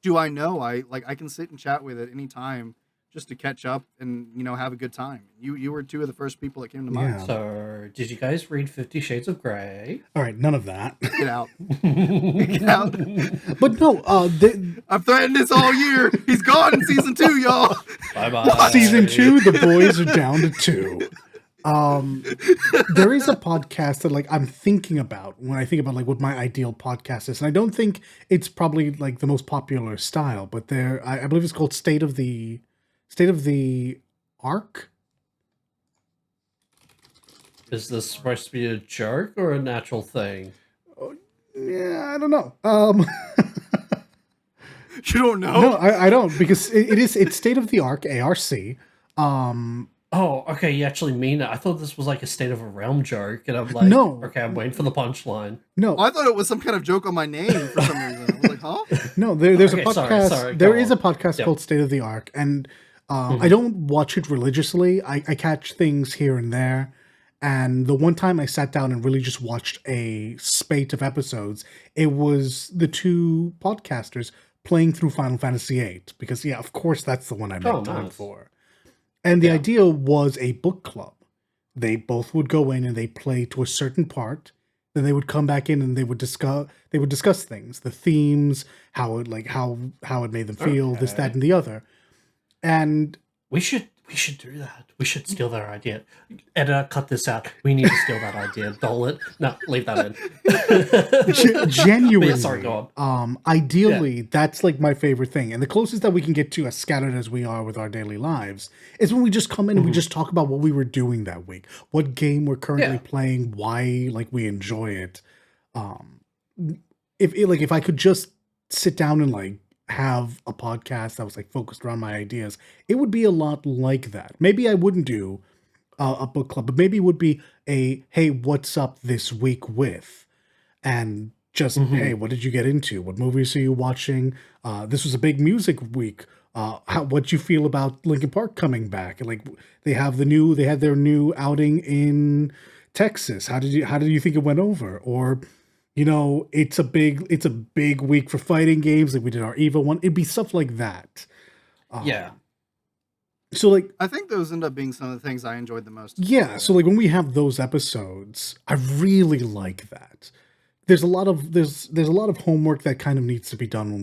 do I know I can sit and chat with at any time just to catch up and have a good time. You were 2 of the first people that came to mind. Yeah. So, did you guys read 50 Shades of Grey? All right, none of that. Get out. Get out. But no, I've threatened this all year. He's gone in season 2, y'all. Bye-bye. season 2, the boys are down to 2. There is a podcast that like I'm thinking about when I think about like what my ideal podcast is, and I don't think it's probably like the most popular style, but I believe it's called State of the Arc. Is this supposed to be a joke or a natural thing? Yeah, I don't know. You don't know? No, I don't, because it's State of the Arc, ARC. Oh, okay, you actually mean it. I thought this was like a State of a Realm joke, and I'm like, No. okay, I'm waiting for the punchline. No, I thought it was some kind of joke on my name for some reason. I was like, huh? no, there's Okay, a podcast. sorry, There go is on. a podcast Yep. called State of the Arc, and I don't watch it religiously. I catch things here and there. And the one time I sat down and really just watched a spate of episodes, it was the 2 podcasters playing through Final Fantasy VIII. Because, yeah, of course, that's the one I made time nice. for. And the Yeah. idea was a book club. They both would go in and they play to a certain part. Then they would come back in and they would discuss things, the themes, how it made them feel, this, that, Okay. and the other. And We should do that. We should steal their idea. Editor, cut this out. We need to steal that idea. Dole it. No, leave that in. genuinely, sorry, go on. Ideally, that's like my favorite thing. And the closest that we can get to, as scattered as we are with our daily lives, is when we just come in and we just talk about what we were doing that week, what game we're currently playing, why like we enjoy it. If I could just sit down and like have a podcast that was like focused around my ideas, it would be a lot like that. Maybe I wouldn't do a book club, but maybe it would be a, hey, what's up this week with? And just, hey, what did you get into? What movies are you watching? This was a big music week. What you feel about Linkin Park coming back? And like they had their new outing in Texas. How did you think it went over? Or it's a big week for fighting games. Like we did our EVO one. It'd be stuff like that. Yeah. So like, I think those end up being some of the things I enjoyed the most. yeah. So like when we have those episodes, I really like that. There's a lot of homework that kind of needs to be done when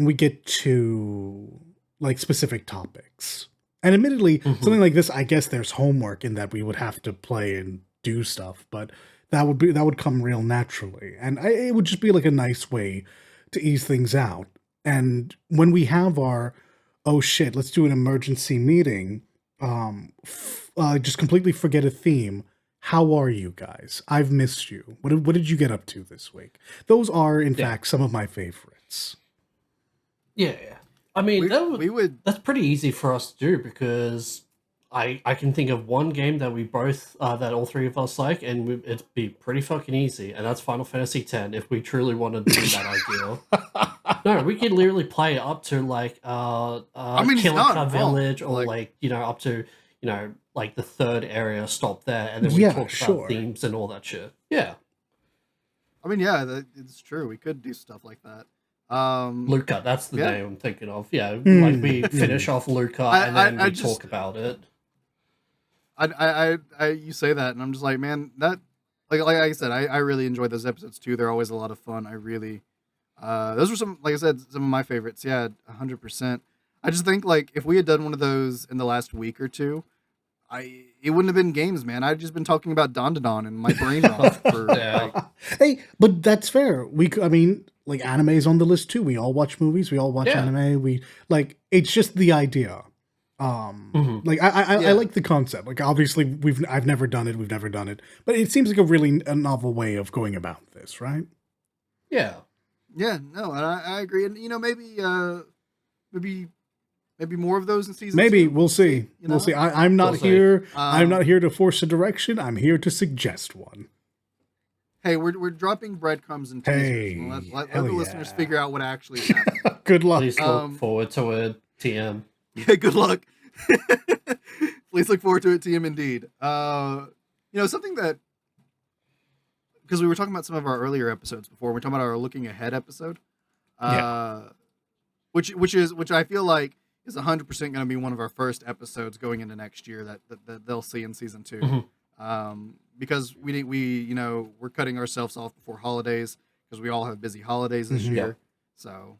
we get to like specific topics. And admittedly, something like this, I guess there's homework in that we would have to play and do stuff, but that would come real naturally. And it would just be like a nice way to ease things out. And when we have our, oh shit, let's do an emergency meeting, just completely forget a theme. How are you guys? I've missed you. What did you get up to this week? Those are, in fact, some of my favorites. Yeah. I mean, that's pretty easy for us to do because I can think of one game that we both, that all 3 of us like, and it'd be pretty fucking easy, and that's Final Fantasy X if we truly wanted to do that ideal. No, we could literally play up to like Kilika Village, or like up to like the 3rd area, stop there, and then we talk about themes and all that shit. Yeah. I mean, yeah, it's true. We could do stuff like that. Luca, that's the yeah. name I'm thinking of. Yeah, like we finish off Luca and then we talk about it. You say that, and I'm just like, man, that like I said, I really enjoyed those episodes too. They're always a lot of fun. I really, those were some, like I said, some of my favorites. Yeah, 100%. I just think like if we had done one of those in the last week or two, it wouldn't have been games, man. I'd just been talking about Johnathon and my brain off for like, Hey, but that's fair. I mean, like anime's on the list too. We all watch movies. We all watch anime. We like. It's just the idea. Like I like the concept. Like obviously I've never done it. We've never done it, but it seems like a novel way of going about this, right? Yeah. Yeah. No, and I agree. And maybe more of those in season. Maybe 2. we'll see. You know? We'll see. I'm not here. I'm not here to force a direction. I'm here to suggest one. Hey, we're dropping breadcrumbs and teasers. Let the listeners figure out what actually happened. Good luck. Please look forward to it, TM. Yeah, good luck. Please look forward to it, TM indeed. Something that, because we were talking about some of our earlier episodes before, we're talking about our looking ahead episode. Which I feel like is 100% going to be one of our first episodes going into next year that they'll see in season 2. Because we're cutting ourselves off before holidays because we all have busy holidays this year. So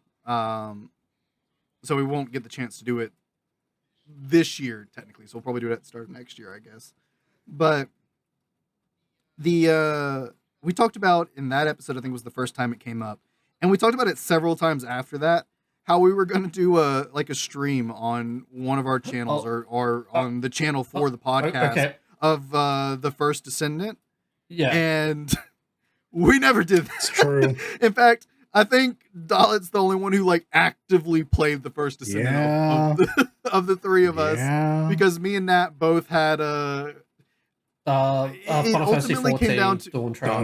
we won't get the chance to do it this year technically. So we'll probably do it at the start of next year, I guess. But we talked about in that episode, I think was the first time it came up, and we talked about it several times after that, how we were going to do a stream on one of our channels or on the channel for the podcast of the First Descendant. Yeah. And we never did that. It's true. In fact, I think Dalet's the only one who like actively played the First Descendant of the three of us, because me and Nat both had Final Fantasy 14 Dawn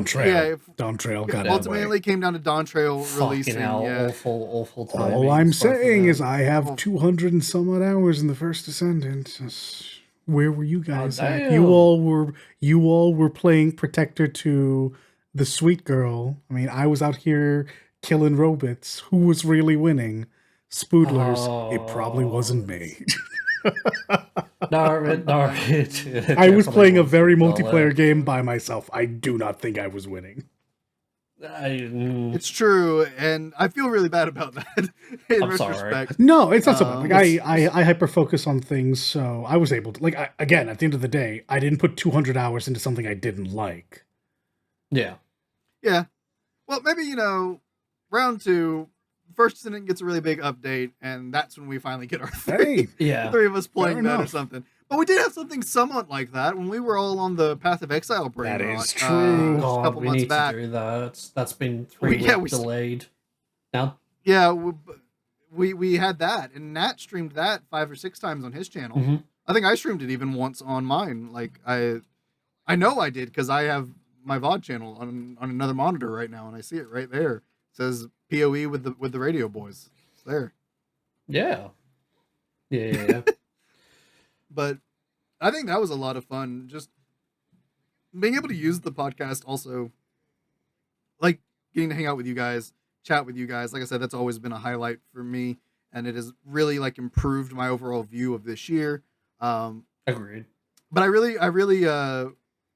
Trail. Yeah, Dawn Trail got ultimately came down to Dawn Trail releasing. Hell, awful time. All I'm saying is I have 200 and some odd hours in the First Descendant. Where were you guys at? You all were playing Protector to the Sweet Girl. I mean, I was out here killing robots. Who was really winning? Spoodlers. It probably wasn't me. No, I was playing a very multiplayer game by myself. I do not think I was winning. It's true, and I feel really bad about that in retrospect. No, it's not so bad. Like, I hyper focus on things, so I was able to. Like, again, at the end of the day, I didn't put 200 hours into something I didn't like. Yeah. Yeah. Well, maybe, round 2, First Descendant gets a really big update, and that's when we finally get our three of us playing that or something. But we did have something somewhat like that when we were all on the Path of Exile break. That is true. A couple months back. To do that. That's been 3 weeks delayed. Now. Yeah, we had that, and Nat streamed that 5 or 6 times on his channel. I think I streamed it even once on mine. Like I know I did because I have my VOD channel on another monitor right now, and I see it right there. It says POE with the Radio Boys. It's there. Yeah. But I think that was a lot of fun. Just being able to use the podcast also, like getting to hang out with you guys, chat with you guys. Like I said, that's always been a highlight for me, and it has really like improved my overall view of this year. Agreed. But I really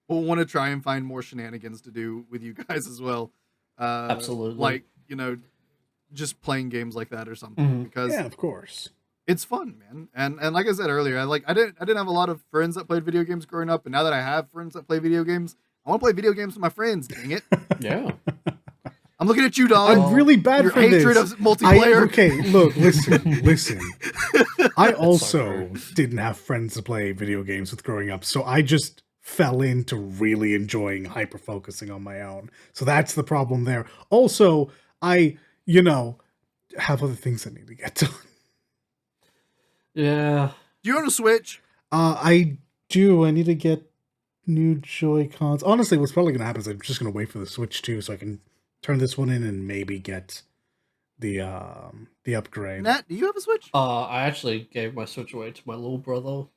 want to try and find more shenanigans to do with you guys as well. Absolutely. Like, just playing games like that or something, because of course. It's fun, man. And like I said earlier, I didn't have a lot of friends that played video games growing up, and now that I have friends that play video games, I want to play video games with my friends, dang it. Yeah. I'm looking at you, dog. I'm really bad for hatred this. Of multiplayer. Look, listen. I also didn't have friends to play video games with growing up, so I just fell into really enjoying hyper focusing on my own. So that's the problem there. Also, I, have other things I need to get done. Yeah. Do you own a Switch? I do. I need to get new Joy-Cons. Honestly, what's probably going to happen is I'm just going to wait for the Switch 2 so I can turn this one in and maybe get the upgrade. Nat, do you have a Switch? I actually gave my Switch away to my little brother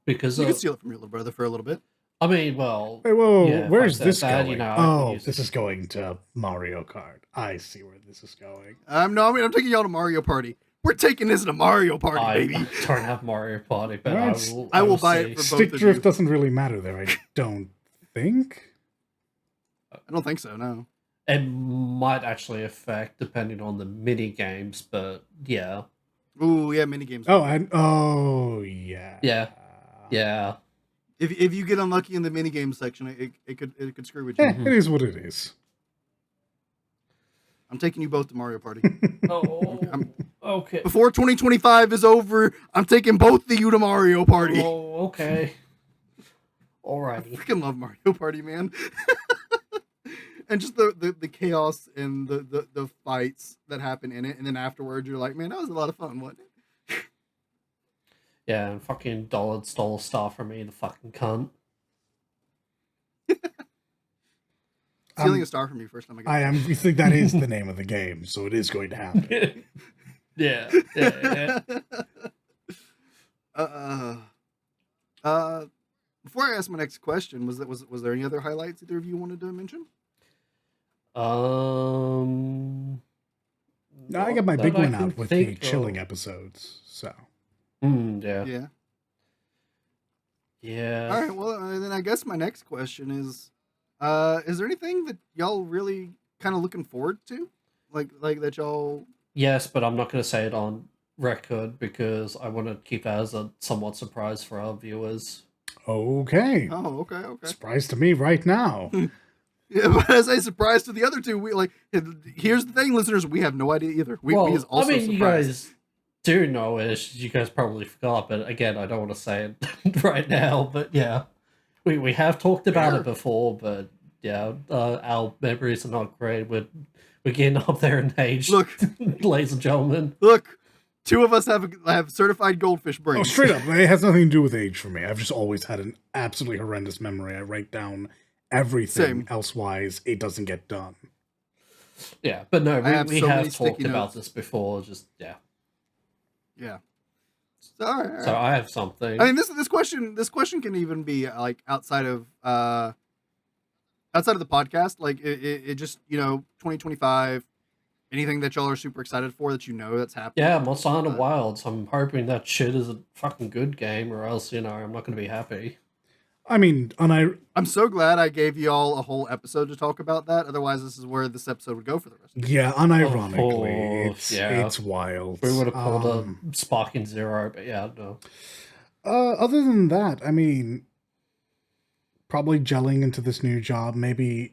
because you can steal it from your little brother for a little bit. I mean, well, Hey, whoa, yeah, where's like this that, going? you know, I can Oh, use this is going to Mario Kart. I see where this is going. I'm taking y'all to Mario Party. We're taking this to Mario Party, I baby. don't have Mario Party, but Alright, I will buy see. it for both Stick of drift you. doesn't really matter there, I don't think. I don't think so. No. It might actually affect depending on the mini games, but yeah, Ooh, yeah, mini games. Oh, and yeah. yeah. If you get unlucky in the mini game section, it could screw with you. It is what it is. I'm taking you both to Mario Party. Oh, okay. Before 2025 is over, I'm taking both of you to Mario Party. Oh, okay. I Alrighty. freaking love Mario Party, man. And just the chaos and the fights that happen in it, and then afterwards you're like, man, that was a lot of fun, wasn't it? Yeah, and fucking Dollard stole a star from me, the fucking cunt. Stealing a star from you first time I got I think that is the name of the game, so it is going to happen. yeah. Before I ask my next question, was there any other highlights either of you wanted to mention? I got my big one out with the chilling episodes, so. Yeah. All right, well, then I guess my next question is there anything that y'all really kind of looking forward to? Like that y'all... Yes, but I'm not going to say it on record because I want to keep that as a somewhat surprise for our viewers. Okay. Oh, okay. Surprise to me right now. Yeah, but as a surprise to the other two, we like. Here's the thing, listeners: we have no idea either. We is also surprised. You guys do know it. You guys probably forgot, but again, I don't want to say it right now. But yeah, we have talked about it before, but yeah, our memories are not great. We're getting up there in age. Look, ladies and gentlemen. Look, two of us have certified goldfish brains. Oh, straight up, it has nothing to do with age for me. I've just always had an absolutely horrendous memory. I write down everything, elsewise it doesn't get done. Yeah, but no, we have talked about this before. Just yeah. So, all right. So I have something. I mean, this question can even be like outside of the podcast. Like it just 2025. Anything that y'all are super excited for that that's happening? Yeah, Monster Hunter Wilds. I'm hoping that shit is a fucking good game, or else I'm not going to be happy. I mean, I'm so glad I gave y'all a whole episode to talk about that. Otherwise, this is where this episode would go for the rest of it. Yeah, unironically, it's wild. We would have pulled a Sparking Zero, but yeah, no. Other than that, I mean, probably gelling into this new job, maybe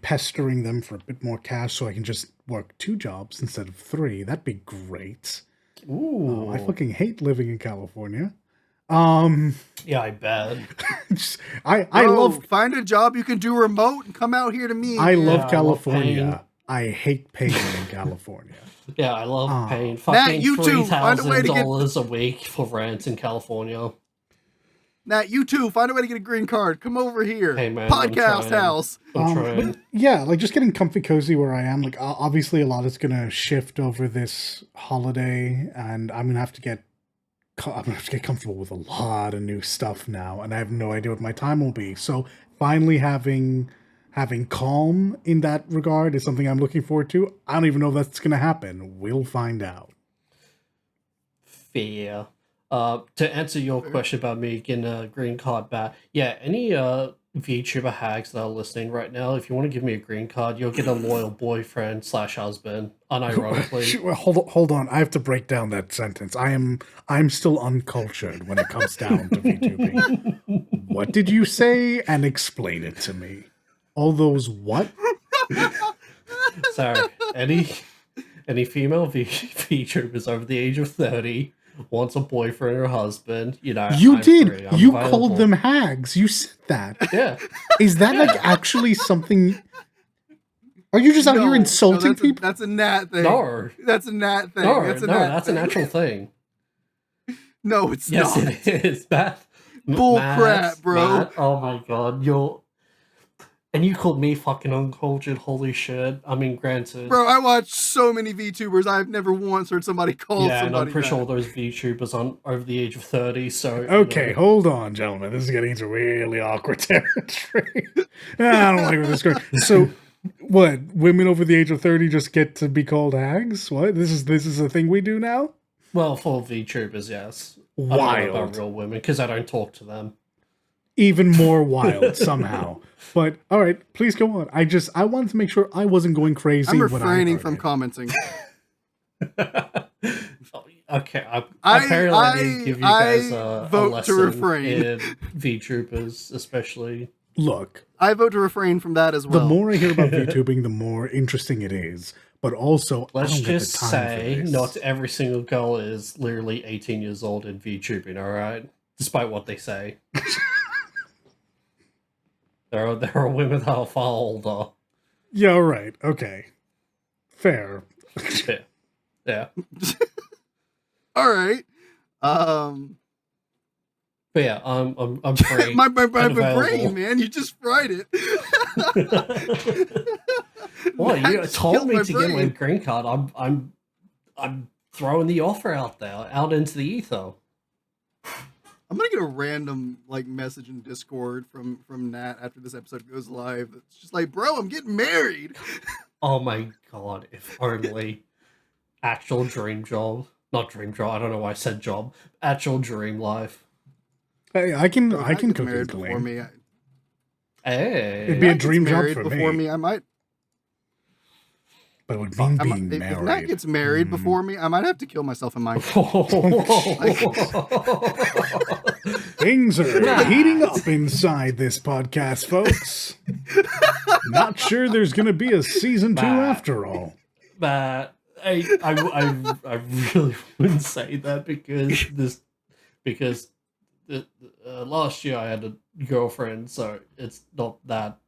pestering them for a bit more cash so I can just work 2 jobs instead of 3. That'd be great. Ooh. I fucking hate living in California. Yeah, I bet. I love... Find a job you can do remote and come out here to me. I love California. I hate paying in California. Yeah, I love paying fucking $3,000 a week for rent in California. Nat, you too. Find a way to get a green card. Come over here. Hey, man, Podcast house. But yeah, like just getting comfy cozy where I am. Like obviously a lot is going to shift over this holiday, and I'm going to have to get comfortable with a lot of new stuff now, and I have no idea what my time will be. So finally having calm in that regard is something I'm looking forward to. I don't even know if that's going to happen. We'll find out. Fair. To answer your question about me getting a green card back, yeah, any VTuber hags that are listening right now, if you want to give me a green card, you'll get a loyal boyfriend / husband, unironically. Hold on, I have to break down that sentence. I'm still uncultured when it comes down to VTubing. What did you say? And explain it to me. All those what? Sorry, any female VTubers over the age of 30 wants a boyfriend or husband, you did. You called them hags. You said that. Yeah. Is that like actually something? Are you just out here insulting people? That's a Nat thing. No. That's a Nat thing. That's an actual thing. No, it's not. Yes, it is. Bull crap, bro. Matt, oh my god, And you called me fucking uncultured, holy shit. I mean, granted. Bro, I watch so many VTubers, I've never once heard somebody call Yeah, and I'm somebody pretty sure all that. those VTubers aren't over the age of 30, so... Okay, hold on, gentlemen. This is getting into really awkward territory. I don't like where this is going. So, what? Women over the age of 30 just get to be called hags? What? This is a thing we do now? Well, for VTubers, yes. Wild. I don't know about real women, because I don't talk to them. Even more wild, somehow. But, alright, please go on. I wanted to make sure I wasn't going crazy. I'm refraining from commenting. Okay, apparently I need to give you guys a lesson to refrain. in VTubers, especially. Look, I vote to refrain from that as well. The more I hear about VTubing, the more interesting it is. But also, let's I don't just get the time say, for this. not every single girl is literally 18 years old in VTubing. All right, despite what they say, there are women that are far older. Yeah, all right, okay, fair. Yeah. All right. But yeah, I'm free. my brain, man, you just fried it. Well, you told me to get my green card. I'm throwing the offer out there, out into the ether. I'm gonna get a random message in Discord from Nat after this episode goes live. It's just like, bro, I'm getting married. Oh my god, if only. Actual dream job. Not dream job, I don't know why I said job. Actual dream life. Hey, I can cook married and before me. Hey. It'd be a dream job for before me. I might. But it would mean being married. If Nat gets married before me, I might have to kill myself in my. Things are heating up inside this podcast, folks. Not sure there's going to be a season 2 after all. But I really wouldn't say that because last year I had a girlfriend, so it's not that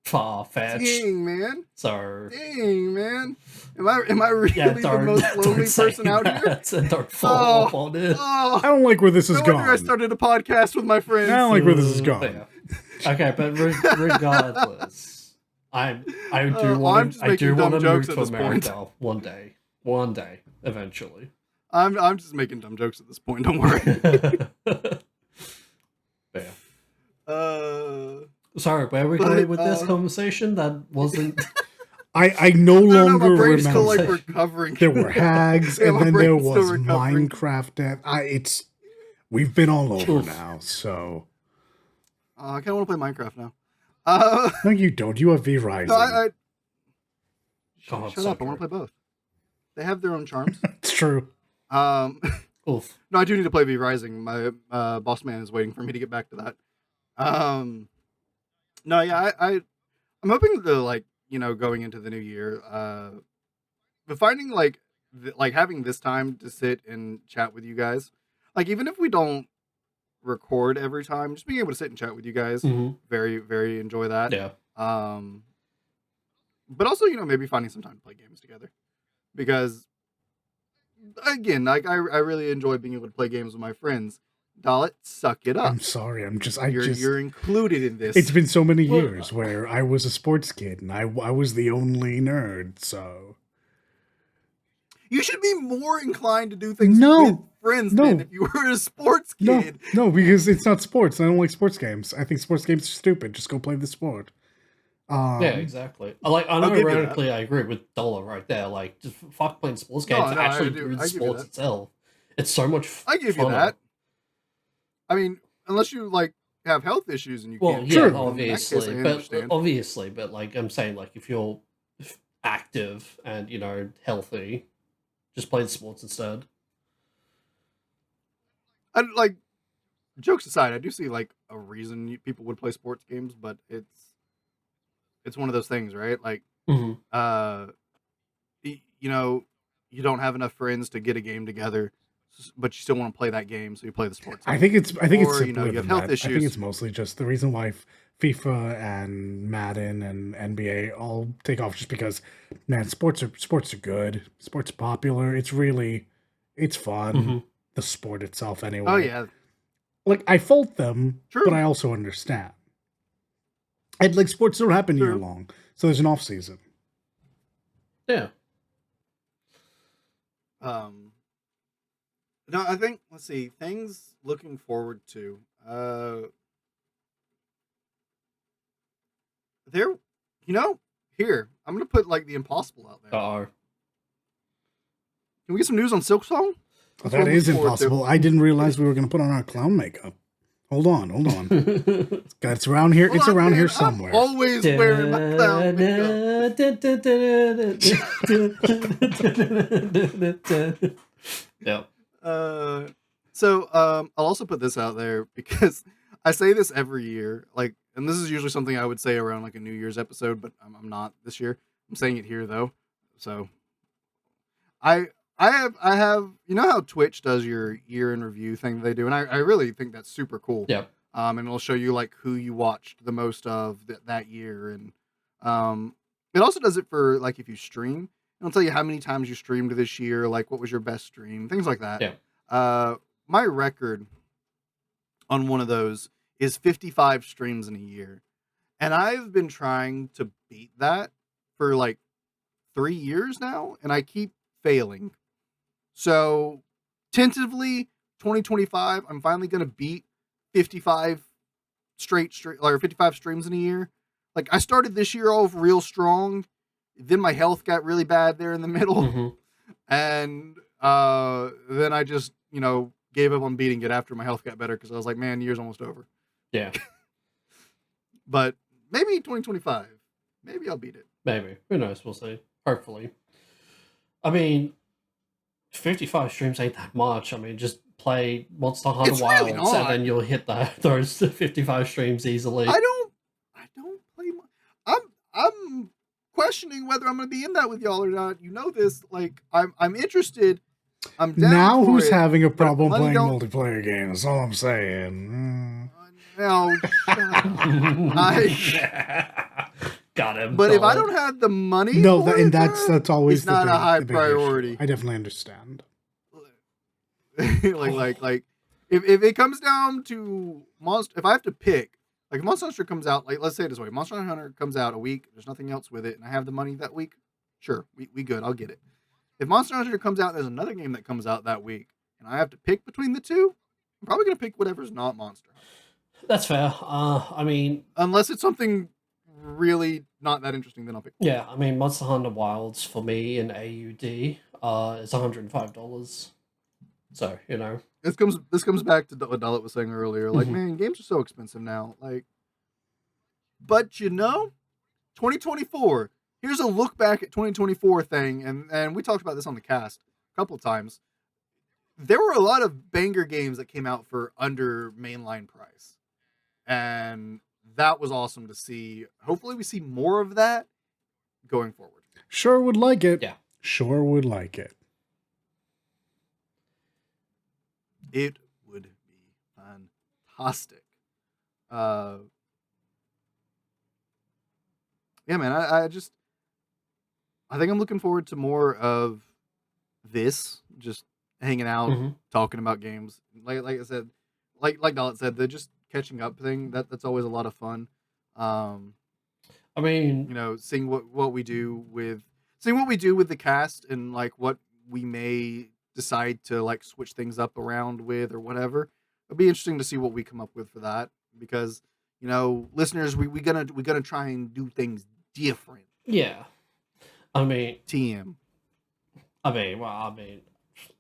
far-fetched. Dang, man. So dang, man. Am I really the most lonely person out here? Don't fall off on it. I don't like where this is going. I started a podcast with my friends. I don't like where this is going. Yeah. Okay, but regardless, I do want to move to America one day, eventually. I'm just making dumb jokes at this point. Don't worry. Yeah. Sorry, where are we going with this conversation? That wasn't. I no longer remember. Still recovering. There were hags, and then there was Minecraft. We've been all over now. So I kind of want to play Minecraft now. No, you don't. You have Verizon. No, shut up! I want to play both. They have their own charms. It's true. Oof. No, I do need to play V-Rising. My boss man is waiting for me to get back to that. No, yeah, I'm hoping to going into the new year, but finding having this time to sit and chat with you guys, even if we don't record every time, just being able to sit and chat with you guys, very, very enjoy that. Yeah. But also, maybe finding some time to play games together, because again, I really enjoy being able to play games with my friends. Dalit, suck it up. I'm sorry. You're included in this. It's been so many years where I was a sports kid and I was the only nerd. So you should be more inclined to do things with friends than if you were a sports kid. No, because it's not sports. I don't like sports games. I think sports games are stupid. Just go play the sport. Yeah, exactly. Ironically, I agree with Dola right there. Just fuck playing sports games. Actually, do the sports itself. It's so much fun. I give you that. I mean, unless you have health issues and you can't. Yeah, sure. Obviously, but I'm saying, if you're active and healthy, just play the sports instead. I jokes aside, I do see a reason people would play sports games, but it's one of those things, right? You don't have enough friends to get a game together, but you still want to play that game, so you play the sports game. I think it's simpler you have health issues. I think it's mostly just the reason why FIFA and Madden and NBA all take off, just because, man, sports are good. Sports are popular. It's fun. The sport itself, anyway. Oh yeah. I fault them, but I also understand. And like sports don't happen True. year long, so there's an off season. Yeah. No, I think, let's see, things looking forward to. There, here, I'm going to put like the impossible out there. Uh-oh. Can we get some news on Silksong? Oh, that is impossible. I didn't realize we were going to put on our clown makeup. Hold on. It's around here. It's around here somewhere. I'm always wearing my clown makeup. Yeah. So I'll also put this out there because I say this every year, like, and this is usually something I would say around like a New Year's episode, but I'm not this year. I'm saying it here though. So I have how Twitch does your year in review thing that they do, and I really think that's super cool. Yeah. And it'll show you like who you watched the most of that year, and it also does it for like if you stream. It'll tell you how many times you streamed this year, like what was your best stream, things like that. Yeah. My record on one of those is 55 streams in a year, and I've been trying to beat that for like 3 years now, and I keep failing. So tentatively 2025, I'm finally going to beat 55 straight or 55 streams in a year. Like I started this year off real strong. Then my health got really bad there in the middle. Mm-hmm. And then I just, gave up on beating it after my health got better because I was like, man, the year's almost over. Yeah. But maybe 2025. Maybe I'll beat it. Maybe. Who knows? We'll see. Hopefully. I mean, 55 streams ain't that much. I mean, just play Monster Hunter Wilds really and then you'll hit those 55 streams easily. I don't play. I'm questioning whether I'm going to be in that with y'all or not. You know this. Like, I'm interested. I'm down now for who's it, having a problem playing multiplayer games? That's all I'm saying. No, got him. But if I don't have the money, that's always it's not a high priority. I definitely understand. like if it comes down to if I have to pick, like if Monster Hunter comes out, like let's say it this way, Monster Hunter comes out a week, there's nothing else with it, and I have the money that week, sure, we good, I'll get it. If Monster Hunter comes out, there's another game that comes out that week, and I have to pick between the two, I'm probably gonna pick whatever's not Monster Hunter. That's fair. I mean, unless it's something really not that interesting, then I'll pick. Yeah, I mean, Monster Hunter Wilds for me in AUD is $105. So this comes back to what Dalit was saying earlier. Like, man, games are so expensive now. Like, but 2024. Here's a look back at 2024 thing, and we talked about this on the cast a couple of times. There were a lot of banger games that came out for under mainline price, and that was awesome to see. Hopefully, we see more of that going forward. Sure would like it. Yeah, sure would like it. It would be fantastic. Yeah, man. I think I'm looking forward to more of this. Just hanging out, talking about games. Like I said, like Dalit said, they're just catching up thing. That's always a lot of fun. I mean, seeing what we do with the cast and like what we may decide to like switch things up around with or whatever. It'll be interesting to see what we come up with for that because listeners, we gonna try and do things different. Yeah, I mean, TM. I don't know about.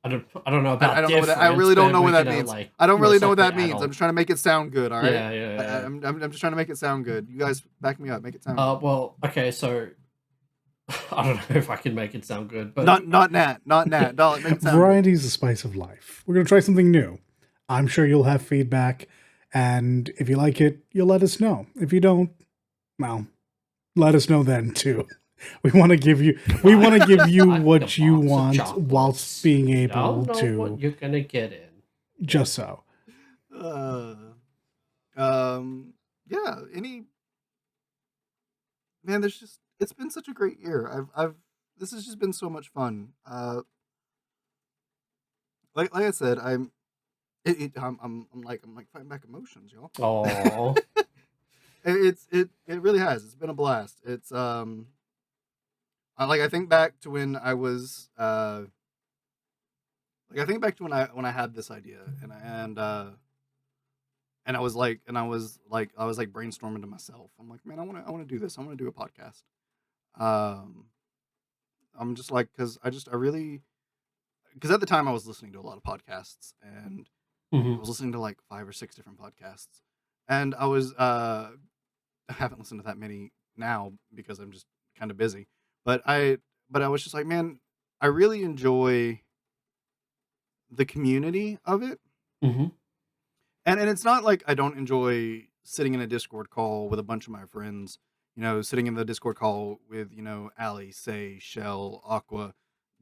I don't know what that, I really don't know what that means. I don't really know what that means. I'm just trying to make it sound good. All right. Yeah. I'm just trying to make it sound good. You guys back me up. Make it sound. Well, okay. So I don't know if I can make it sound good, but not Nat. Dalit, make it sound variety is the spice of life. We're gonna try something new. I'm sure you'll have feedback, and if you like it, you'll let us know. If you don't, well, let us know then too. We want to give you what you want whilst being able to. What you're gonna get in. Just so. Yeah. Man, it's been such a great year. This has just been so much fun. Like I said, I'm like fighting back emotions, y'all. Oh. It really has. It's been a blast. It's I think back to when I was I think back to when I had this idea, and I was like brainstorming to myself. I'm like, man, I want to do this. I want to do a podcast. Um, I'm just like, because at the time I was listening to a lot of podcasts, and I was listening to like 5 or 6 different podcasts, and I haven't listened to that many now because I'm just kind of busy. But I was just like, man, I really enjoy the community of it. Mm-hmm. And it's not like I don't enjoy sitting in a Discord call with a bunch of my friends, sitting in the Discord call with, Ali, Say, Shell, Aqua,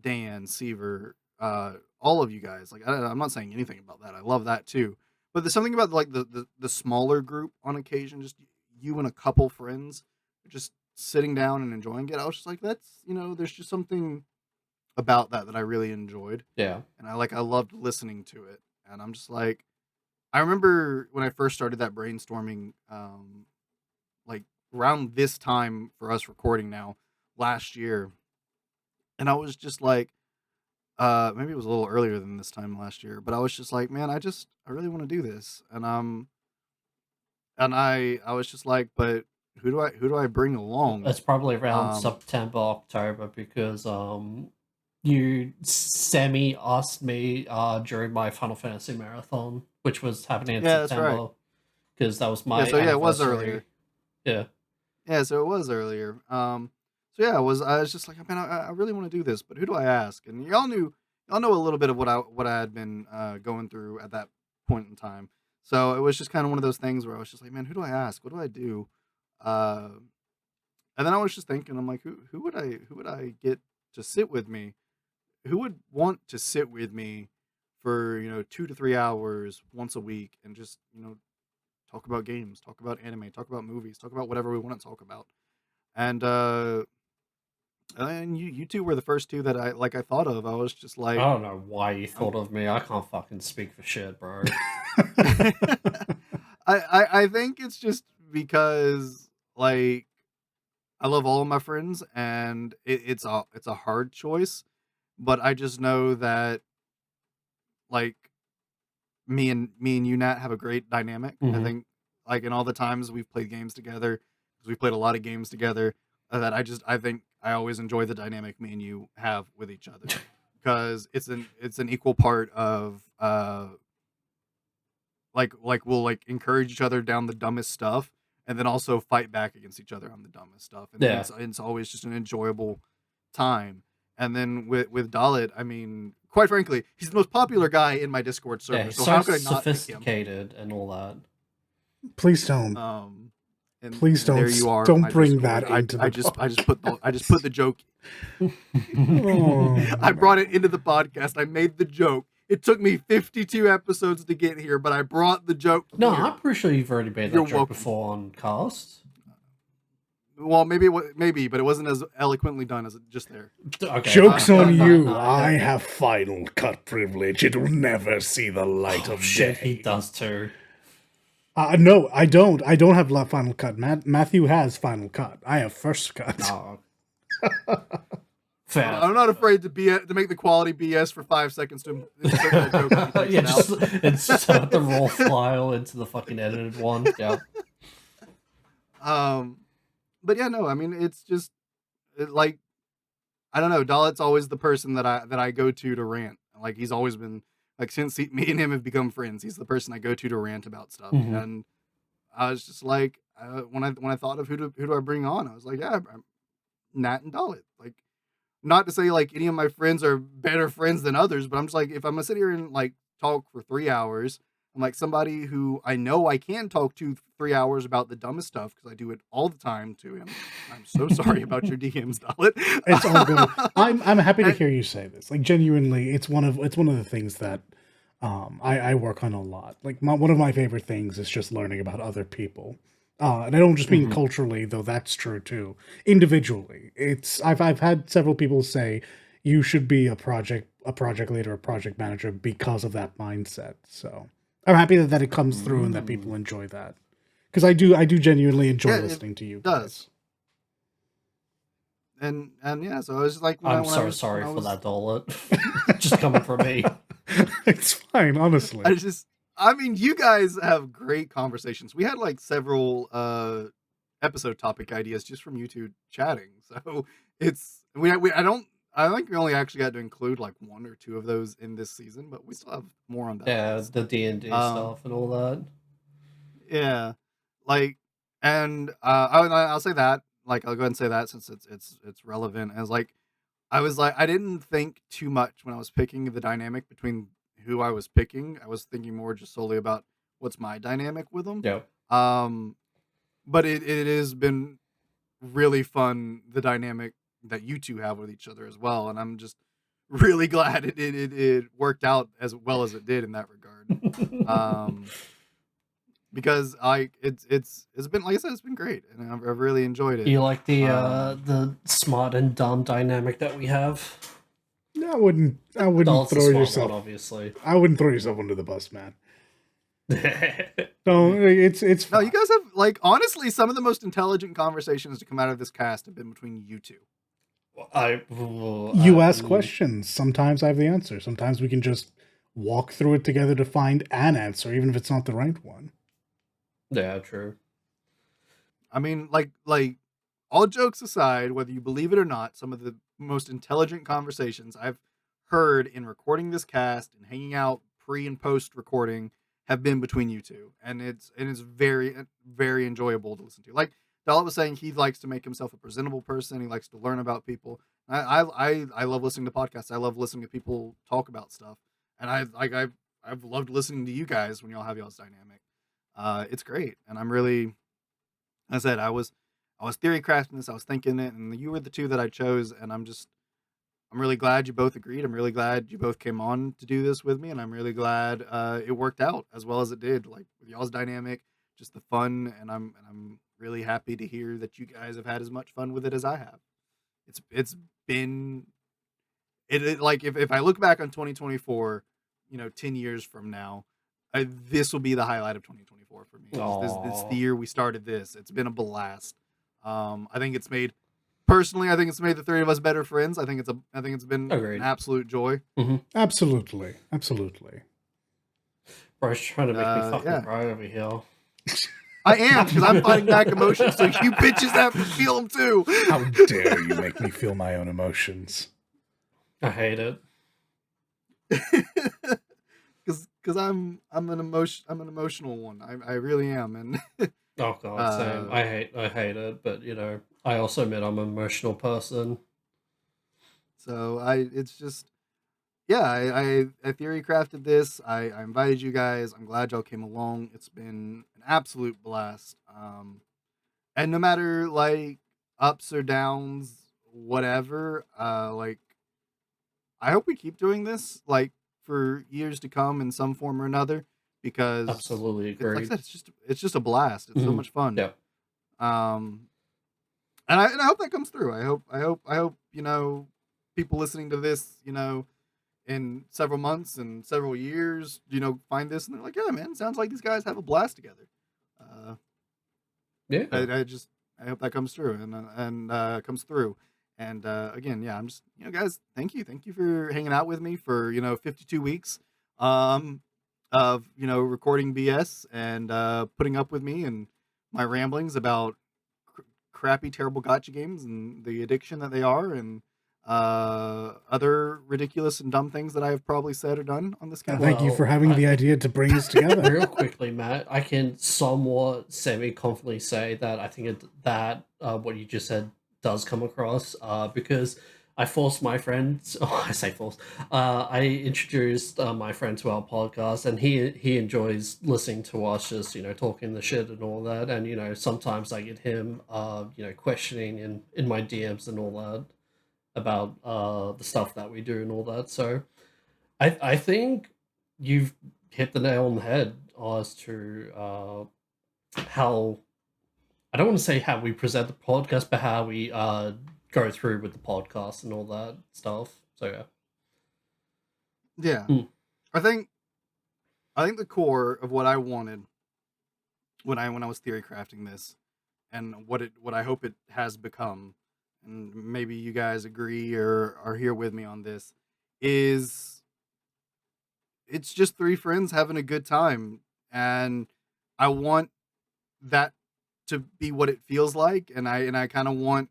Dan, Seaver, all of you guys. Like, I'm not saying anything about that. I love that too. But there's something about like the smaller group on occasion, just you and a couple friends just sitting down and enjoying it. I was just like, there's just something about that I really enjoyed. Yeah. And I loved listening to it. And I'm just like, I remember when I first started that brainstorming, like around this time for us recording now last year. And I was just like, maybe it was a little earlier than this time last year, but I was just like, man, I really want to do this. And I was just like, but who do I bring along? It's probably around September, October, because you semi asked me during my Final Fantasy marathon, which was happening in September, because that was my it was earlier. Yeah, so it was earlier. So yeah, I was just like, man, I really want to do this, but who do I ask? And y'all know a little bit of what I had been going through at that point in time. So it was just kind of one of those things where I was just like, man, who do I ask? What do I do? And then I was just thinking, I'm like, who would I get to sit with me? Who would want to sit with me for 2 to 3 hours once a week and just talk about games, talk about anime, talk about movies, talk about whatever we want to talk about. And you two were the first two that I thought of. I was just like, I don't know why you thought of me. I can't fucking speak for shit, bro. I think it's just because like I love all of my friends, and it's a hard choice, but I just know that like me and you, Nat, have a great dynamic. I think like in all the times we've played games together, because we've played a lot of games together, that I think I always enjoy the dynamic me and you have with each other, because it's an equal part of like we'll like encourage each other down the dumbest stuff, and then also fight back against each other on the dumbest stuff, and it's always just an enjoyable time. And then with Dalit, I mean, quite frankly, he's the most popular guy in my Discord server. Yeah, so how could I not pick him? Sophisticated and all that. Please don't. Please don't. There you are. Don't bring that into I just put the joke. I brought it into the podcast. I made the joke. It took me 52 episodes to get here, but I brought the joke No, here. I'm pretty sure you've already made that joke before on cast. Well, maybe, but it wasn't as eloquently done as just there. Okay. Joke's on you. I have final cut privilege. It'll never see the light of shit, day. he does too. No, I don't. I don't have final cut. Matthew has final cut. I have first cut. Oh. Fair. I'm not afraid to make the quality BS for 5 seconds to insert that joke. Yeah, just insert the raw file into the fucking edited one. Yeah. But yeah, no, I mean, it's just like, I don't know. Dalit's always the person that I go to rant. Like, he's always been like, since me and him have become friends, he's the person I go to rant about stuff. And I was just like, when I thought of who do I bring on, I was like, yeah, Nat and Dalit. Like, not to say like any of my friends are better friends than others, but I'm just like, if I'm gonna sit here and like talk for 3 hours, I'm like somebody who I know I can talk to 3 hours about the dumbest stuff, because I do it all the time to him. I'm so sorry about your DMs, Dalit. It's all good. I'm happy to hear you say this. Like, genuinely, it's one of the things that I work on a lot. Like, one of my favorite things is just learning about other people. And I don't just mean culturally, though that's true too. Individually, I've had several people say you should be a project leader, a project manager, because of that mindset. So I'm happy that it comes through and that people enjoy that. because I do genuinely enjoy Yeah, listening to you does. guys. And yeah, so I was just like, I'm so sorry for that, Dolet. Just coming from me. It's fine, honestly. I mean, you guys have great conversations. We had like several episode topic ideas just from YouTube chatting. So it's I think we only actually got to include like 1 or 2 of those in this season, but we still have more on that. Yeah, list. the D&D stuff and all that. Yeah, like, and I'll say that. Like, I'll go ahead and say that since it's relevant. As like, I was like, I didn't think too much when I was picking the dynamic between who I was picking. I was thinking more just solely about what's my dynamic with them. Yeah. But it has been really fun, the dynamic that you two have with each other as well, and I'm just really glad it worked out as well as it did in that regard. Because it's been, like I said, it's been great, and I've really enjoyed it. You like the smart and dumb dynamic that we have? I wouldn't Adult's throw a smart yourself. one, obviously. I wouldn't throw yourself under the bus, man. No, it's no. You guys have, like, honestly, some of the most intelligent conversations to come out of this cast have been between you two. You ask questions. Sometimes I have the answer. Sometimes we can just walk through it together to find an answer, even if it's not the right one. Yeah, true. I mean, like all jokes aside, whether you believe it or not, some of the most intelligent conversations I've heard in recording this cast and hanging out pre and post recording have been between you two, and it's very, very enjoyable to listen to. Like Dalit was saying, he likes to make himself a presentable person. He likes to learn about people. I love listening to podcasts. I love listening to people talk about stuff, and I've loved listening to you guys when y'all have y'all's dynamic. It's great, and I'm really, as I said, I was theory crafting this. I was thinking it, and you were the two that I chose, and I'm really glad you both agreed. I'm really glad you both came on to do this with me, and I'm really glad it worked out as well as it did. Like with y'all's dynamic, just the fun, and I'm really happy to hear that you guys have had as much fun with it as I have. It's been like if I look back on 2024, 10 years from now, this will be the highlight of 2024 for me. This the year we started this. It's been a blast. I think it's made the 3 of us better friends. I think it's been an absolute joy. Mm-hmm. Absolutely. Bro's trying to make me fucking cry over here. I am, because I'm fighting back emotions, so you bitches have to feel them too. How dare you make me feel my own emotions? I hate it. Because I'm an emotional one. I really am, and oh god, same. I hate it, but I also admit I'm an emotional person. So it's just, yeah, I theory crafted this. I invited you guys. I'm glad y'all came along. It's been an absolute blast. And no matter like ups or downs, whatever, like I hope we keep doing this like for years to come in some form or another, because absolutely agree. Like I said, it's just a blast. It's so much fun. Yeah. And I hope that comes through. I hope people listening to this, in several months and several years, find this and they're like, yeah, man, sounds like these guys have a blast together. Yeah. I hope that comes through and comes through. And again, yeah, I'm just, guys, thank you for hanging out with me for 52 weeks of recording BS and putting up with me and my ramblings about crappy, terrible gotcha games and the addiction that they are, and other ridiculous and dumb things that I have probably said or done on this cast. Thank you for having the idea to bring us together. Real quickly, Matt, I can somewhat semi-confidently say that I think that what you just said does come across, because I forced my friends. Oh, I say forced. I introduced my friend to our podcast, and he enjoys listening to us just talking the shit and all that. And sometimes I get him questioning in my DMs and all that about the stuff that we do and all that. So I think you've hit the nail on the head as to how, I don't want to say how we present the podcast, but how we go through with the podcast and all that stuff. So yeah. I think the core of what I wanted when I was theory crafting this, and what I hope it has become, and maybe you guys agree or are here with me on this, is it's just three friends having a good time, and I want that to be what it feels like, and I kind of want,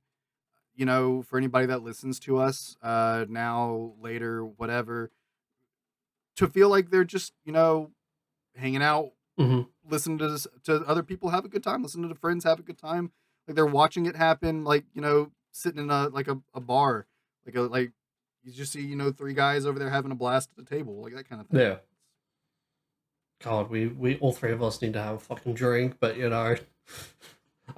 for anybody that listens to us now, later, whatever, to feel like they're just, hanging out, Hmm. listening to other people have a good time, listening to friends have a good time, like they're watching it happen, like, sitting in a bar, like you just see, three guys over there having a blast at the table, like that kind of thing. Yeah. God, we all three of us need to have a fucking drink, but I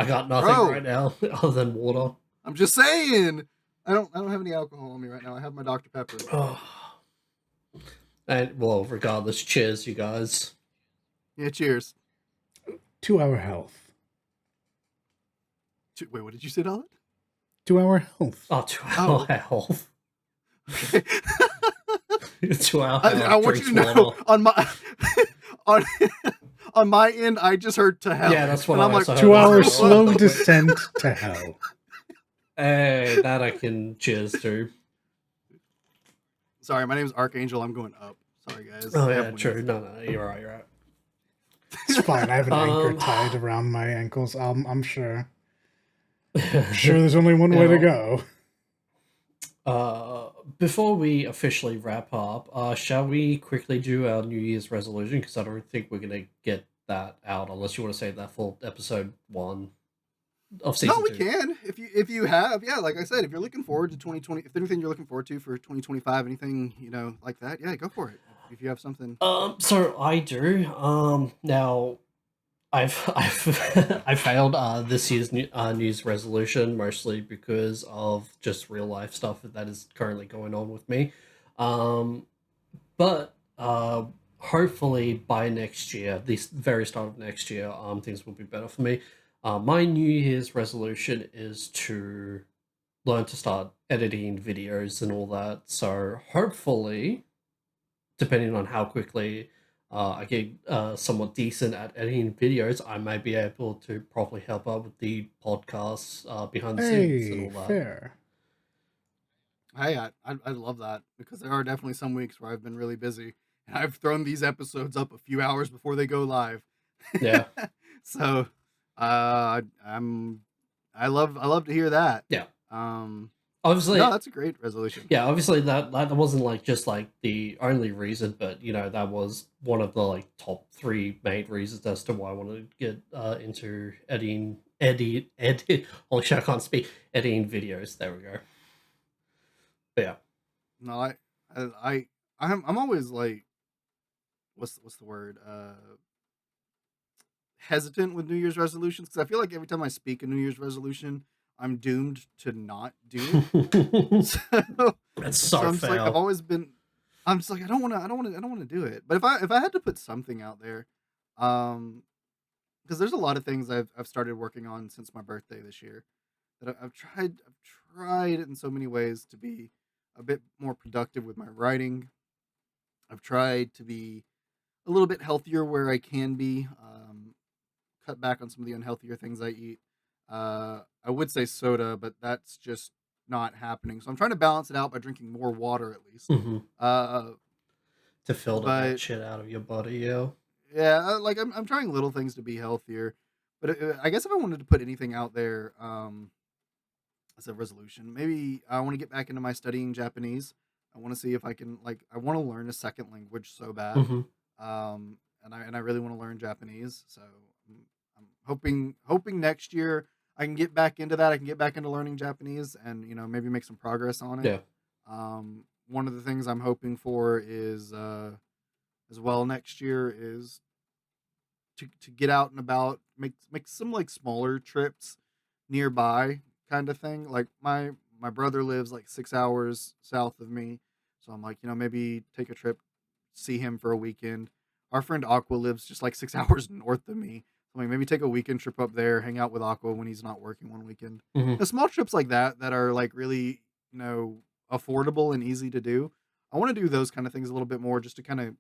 got nothing Bro, right now other than water. I'm just saying, I don't have any alcohol on me right now. I have my Dr. Pepper. Oh. And well, regardless, cheers, you guys. Yeah, cheers. To our health. Wait, what did you say, Dollar? To our health. Oh, to our health. Okay. To our health. I want you to know water. on my on my end, I just heard to hell. Yeah, that's what and I'm I like, also To heard. our Oh, slow wait. descent to hell. Hey, that I can cheers to. Sorry, my name is Archangel. I'm going up. Sorry, guys. Oh I have yeah, wings. true. No, you're right. You're right. It's fine. I have an anchor tied around my ankles. I'm sure. I'm sure there's only one way to go. Before we officially wrap up, shall we quickly do our New Year's resolution? Because I don't think we're gonna get that out unless you want to save that for episode 1 of season 2. No, we can. If you have, yeah, like I said, if you're looking forward to 2020, if anything you're looking forward to for 2025, anything like that, yeah, go for it. If you have something. So I do. Now I've I failed this year's New Year's resolution mostly because of just real life stuff that is currently going on with me. But hopefully by next year, the very start of next year, things will be better for me. My New Year's resolution is to learn to start editing videos and all that. So hopefully, depending on how quickly I get somewhat decent at editing videos, I may be able to properly help out with the podcasts behind the scenes and Hey, all that. fair. Hey, I love that because there are definitely some weeks where I've been really busy and I've thrown these episodes up a few hours before they go live. Yeah. So, I love to hear that. Yeah. Obviously, no, that's a great resolution. Yeah, obviously that wasn't like just like the only reason, but that was one of the like top 3 main reasons as to why I wanted to get into editing. Holy shit, I can't speak. Editing videos. There we go. But yeah. No, I'm always like, what's the word? Hesitant with New Year's resolutions because I feel like every time I speak a New Year's resolution, I'm doomed to not do it. So That's so I'm just like, fail. I've always been. I'm just like, I don't want to do it. But if I had to put something out there, because there's a lot of things I've started working on since my birthday this year that I've tried in so many ways to be a bit more productive with my writing. I've tried to be a little bit healthier where I can be, cut back on some of the unhealthier things I eat. I would say soda, but that's just not happening. So I'm trying to balance it out by drinking more water at least. To filter that but shit out of your body, yeah. yeah, like I'm trying little things to be healthier. But I guess if I wanted to put anything out there, as a resolution, maybe I want to get back into my studying Japanese. I want to see if I can I want to learn a second language so bad. And I really want to learn Japanese. So I'm hoping next year I can get back into that. I can get back into learning Japanese and maybe make some progress on it. Yeah. One of the things I'm hoping for is as well next year is to get out and about, make some like smaller trips nearby kind of thing. Like my brother lives like 6 hours south of me, so I'm like, maybe take a trip, see him for a weekend. Our friend Aqua lives just like 6 hours north of me. So I'm like, maybe take a weekend trip up there, hang out with Aqua when he's not working one weekend. The small trips like that are like really, affordable and easy to do. I want to do those kind of things a little bit more just to kind of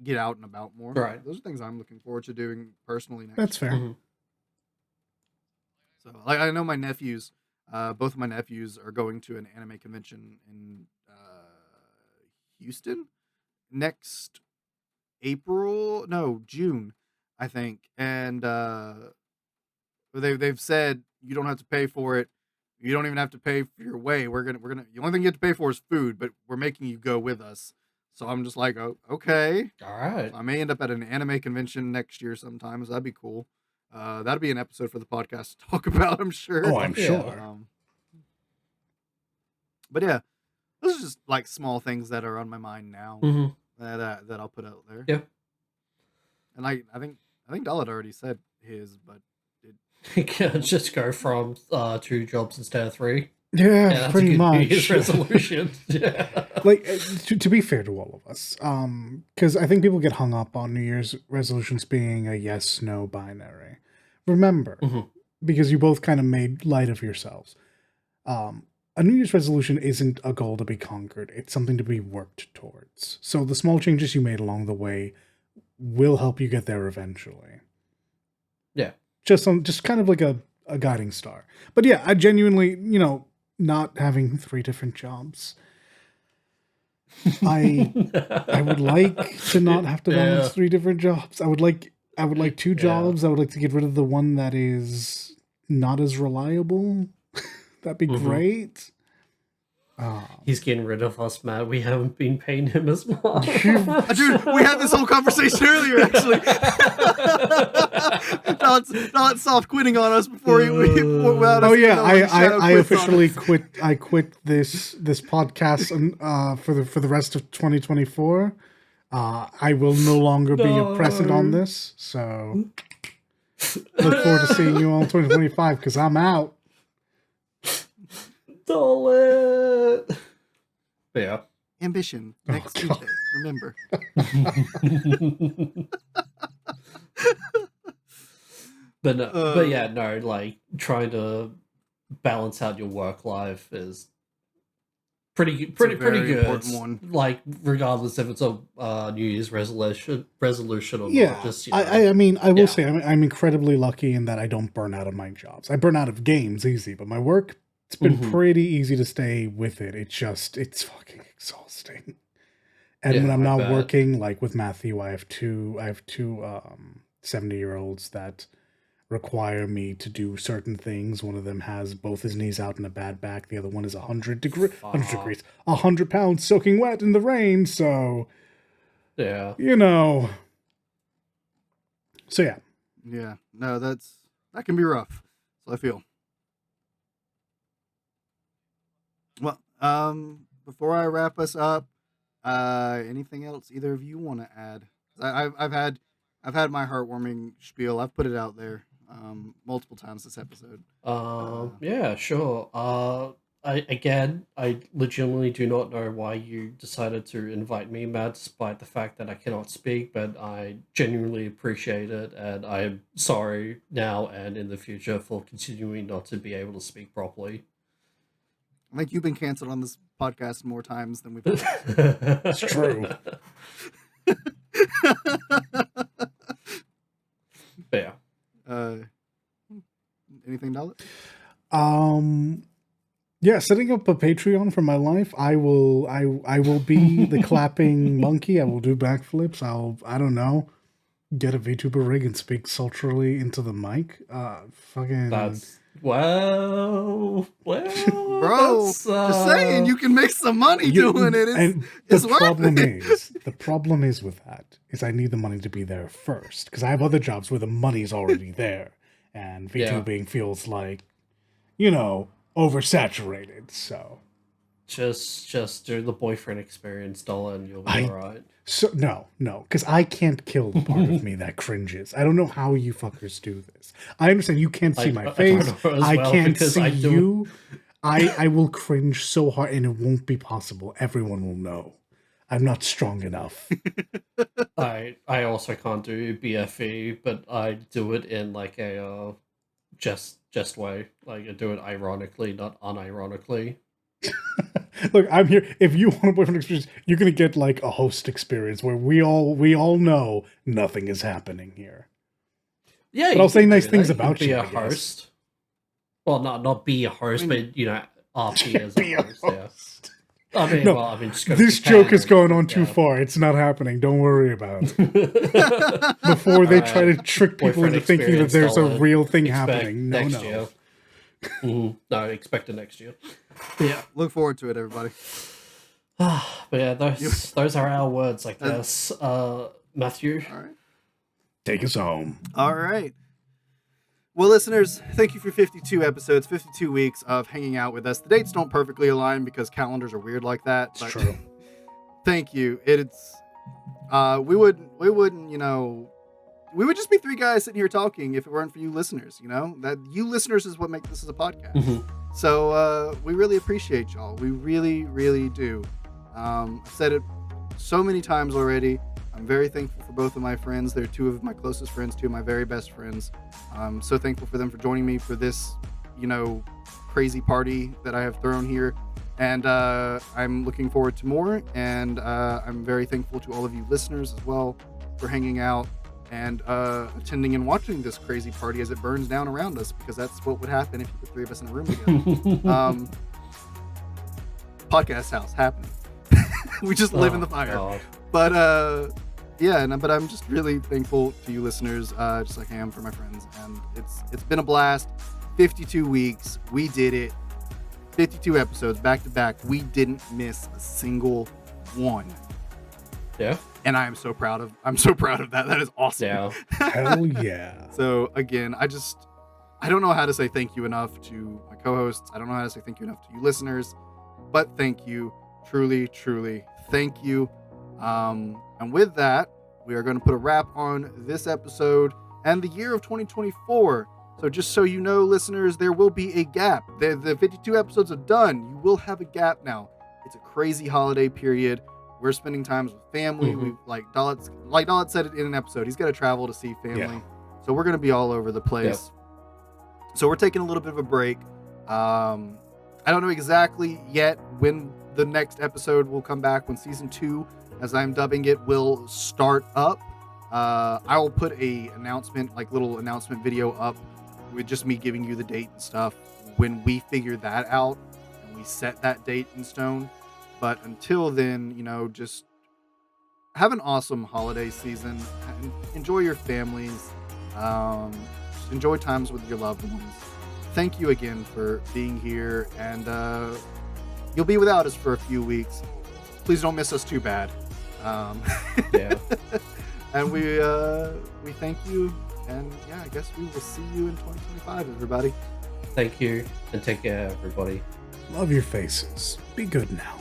get out and about more. Right. Those are things I'm looking forward to doing personally next That's year. fair. Mhm. So, like, I know my nephews, both of my nephews are going to an anime convention in Houston next June, I think, and they've said you don't have to pay for it. You don't even have to pay for your way. We're gonna the only thing you have to pay for is food, but we're making you go with us. So I'm just like, oh, okay. All right. So I may end up at an anime convention next year sometime. So that'd be cool. That'd be an episode for the podcast to talk about, I'm sure. Oh, I'm Yeah. sure. But yeah, those are just like small things that are on my mind now Mhm. that I'll put out there. Yeah. And I think Dalit already said his, but Just go from 2 jobs instead of 3. Yeah, Yeah, that's pretty a good New much. Year's resolution. Yeah. Like, to be fair to all of us, because I think people get hung up on New Year's resolutions being a yes no binary. Remember, Mhm. because you both kind of made light of yourselves, a New Year's resolution isn't a goal to be conquered. It's something to be worked towards. So the small changes you made along the way will help you get there eventually. Yeah. Just kind of like a guiding star. But yeah, I genuinely, not having 3 different jobs. I would like to not have to balance 3 different jobs. I would like 2 jobs. I would like to get rid of the one that is not as reliable. That'd be great. He's getting rid of us, Matt. We haven't been paying him as much. Dude, we had this whole conversation earlier, actually. Not soft quitting on us before he without us. Oh yeah, knowing Shadow I quits on officially us. quit. I quit this podcast for the rest of 2024. I will no longer be present on this. So look forward to seeing you all in 2025 because I'm out. Dalit. Yeah. Ambition next Tuesday. Remember. But no, but yeah, no, like trying to balance out your work life is pretty good. Important one. Like regardless if it's a New Year's resolution or Yeah, not. Just I mean, I will say I'm incredibly lucky in that I don't burn out of my jobs. I burn out of games easy, but my work, it's been pretty easy to stay with it. It's fucking exhausting. And when I'm not working, like with Matthew, I have two 70-year-olds that require me to do certain things. One of them has both his knees out and a bad back. The other one is 100 pounds soaking wet in the rain. So, yeah. So yeah. Yeah. No, that can be rough. So I feel. Well, before I wrap us up, anything else either of you want to add? I've had my heartwarming spiel. I've put it out there multiple times this episode. Yeah, sure. I legitimately do not know why you decided to invite me, Matt, despite the fact that I cannot speak, but I genuinely appreciate it, and I'm sorry now and in the future for continuing not to be able to speak properly. I think you've been canceled on this podcast more times than we've. It's true. Yeah. Anything, Dalit? Yeah, setting up a Patreon for my life. I will be the clapping monkey. I will do backflips. I don't know, get a VTuber rig and speak sultrily into the mic. That's bro. Just saying, you can make some money doing it. It's the problem is with that is I need the money to be there first because I have other jobs where the money's already there, and VTubing feels like, oversaturated. So just do the boyfriend experience, Dollar, and you'll be all right. So no, because I can't kill the part of me that cringes. I don't know how you fuckers do this. I understand you can't see my face. I can't see you. I will cringe so hard, and it won't be possible. Everyone will know I'm not strong enough. I also can't do BFE, but I do it in like a just way. Like I do it ironically, not unironically. Look, I'm here. If you want a boyfriend experience, you're gonna get like a host experience where we all know nothing is happening here. Yeah, but I'll say nice that. things You can about be you. a I guess. host. Well, not be a host, but after as Be a a host. Yeah. host. No, just this joke is going on too far. It's not happening. Don't worry about it. Before they try to trick people into thinking that there's a real thing happening. No. Year. No, expect it next year. Yeah, look forward to it, everybody. But yeah, those are our words, I guess. Matthew, all right, take us home. All right. Well, listeners, thank you for 52 episodes, 52 weeks of hanging out with us. The dates don't perfectly align because calendars are weird like that. It's true. Thank you. It's we wouldn't, we would just be three guys sitting here talking if it weren't for you listeners. That you listeners is what make this as a podcast. Mm-hmm. So we really appreciate y'all. We really, really do. I've said it so many times already. I'm very thankful for both of my friends. They're two of my closest friends, two of my very best friends. I'm so thankful for them for joining me for this, crazy party that I have thrown here. And I'm looking forward to more. And I'm very thankful to all of you listeners as well for hanging out and attending and watching this crazy party as it burns down around us, because that's what would happen if you put three of us in a room together. Podcast house happening. We just live in the fire. God. But but I'm just really thankful to you listeners, just like I am for my friends. And it's been a blast. 52 weeks. We did it. 52 episodes back to back. We didn't miss a single one. Yeah. And I'm so proud of that. That is awesome. Yeah. Hell yeah. So again, I don't know how to say thank you enough to my co-hosts. I don't know how to say thank you enough to you listeners, but thank you. Truly, truly, thank you. And with that, we are going to put a wrap on this episode and the year of 2024. So just so you know, listeners, there will be a gap. The 52 episodes are done. You will have a gap now. It's a crazy holiday period. We're spending times with family. Mm-hmm. We like Dalit said it in an episode. He's got to travel to see family. Yeah. So we're going to be all over the place. Yep. So we're taking a little bit of a break. I don't know exactly yet when the next episode will come back, when season 2, as I'm dubbing it, will start up. I will put a little announcement video up with just me giving you the date and stuff when we figure that out and we set that date in stone. But until then, just have an awesome holiday season. Enjoy your families. Enjoy times with your loved ones. Thank you again for being here, and you'll be without us for a few weeks. Please don't miss us too bad. Yeah. And we thank you, and I guess we will see you in 2025, everybody. Thank you, and take care, everybody. Love your faces. Be good now.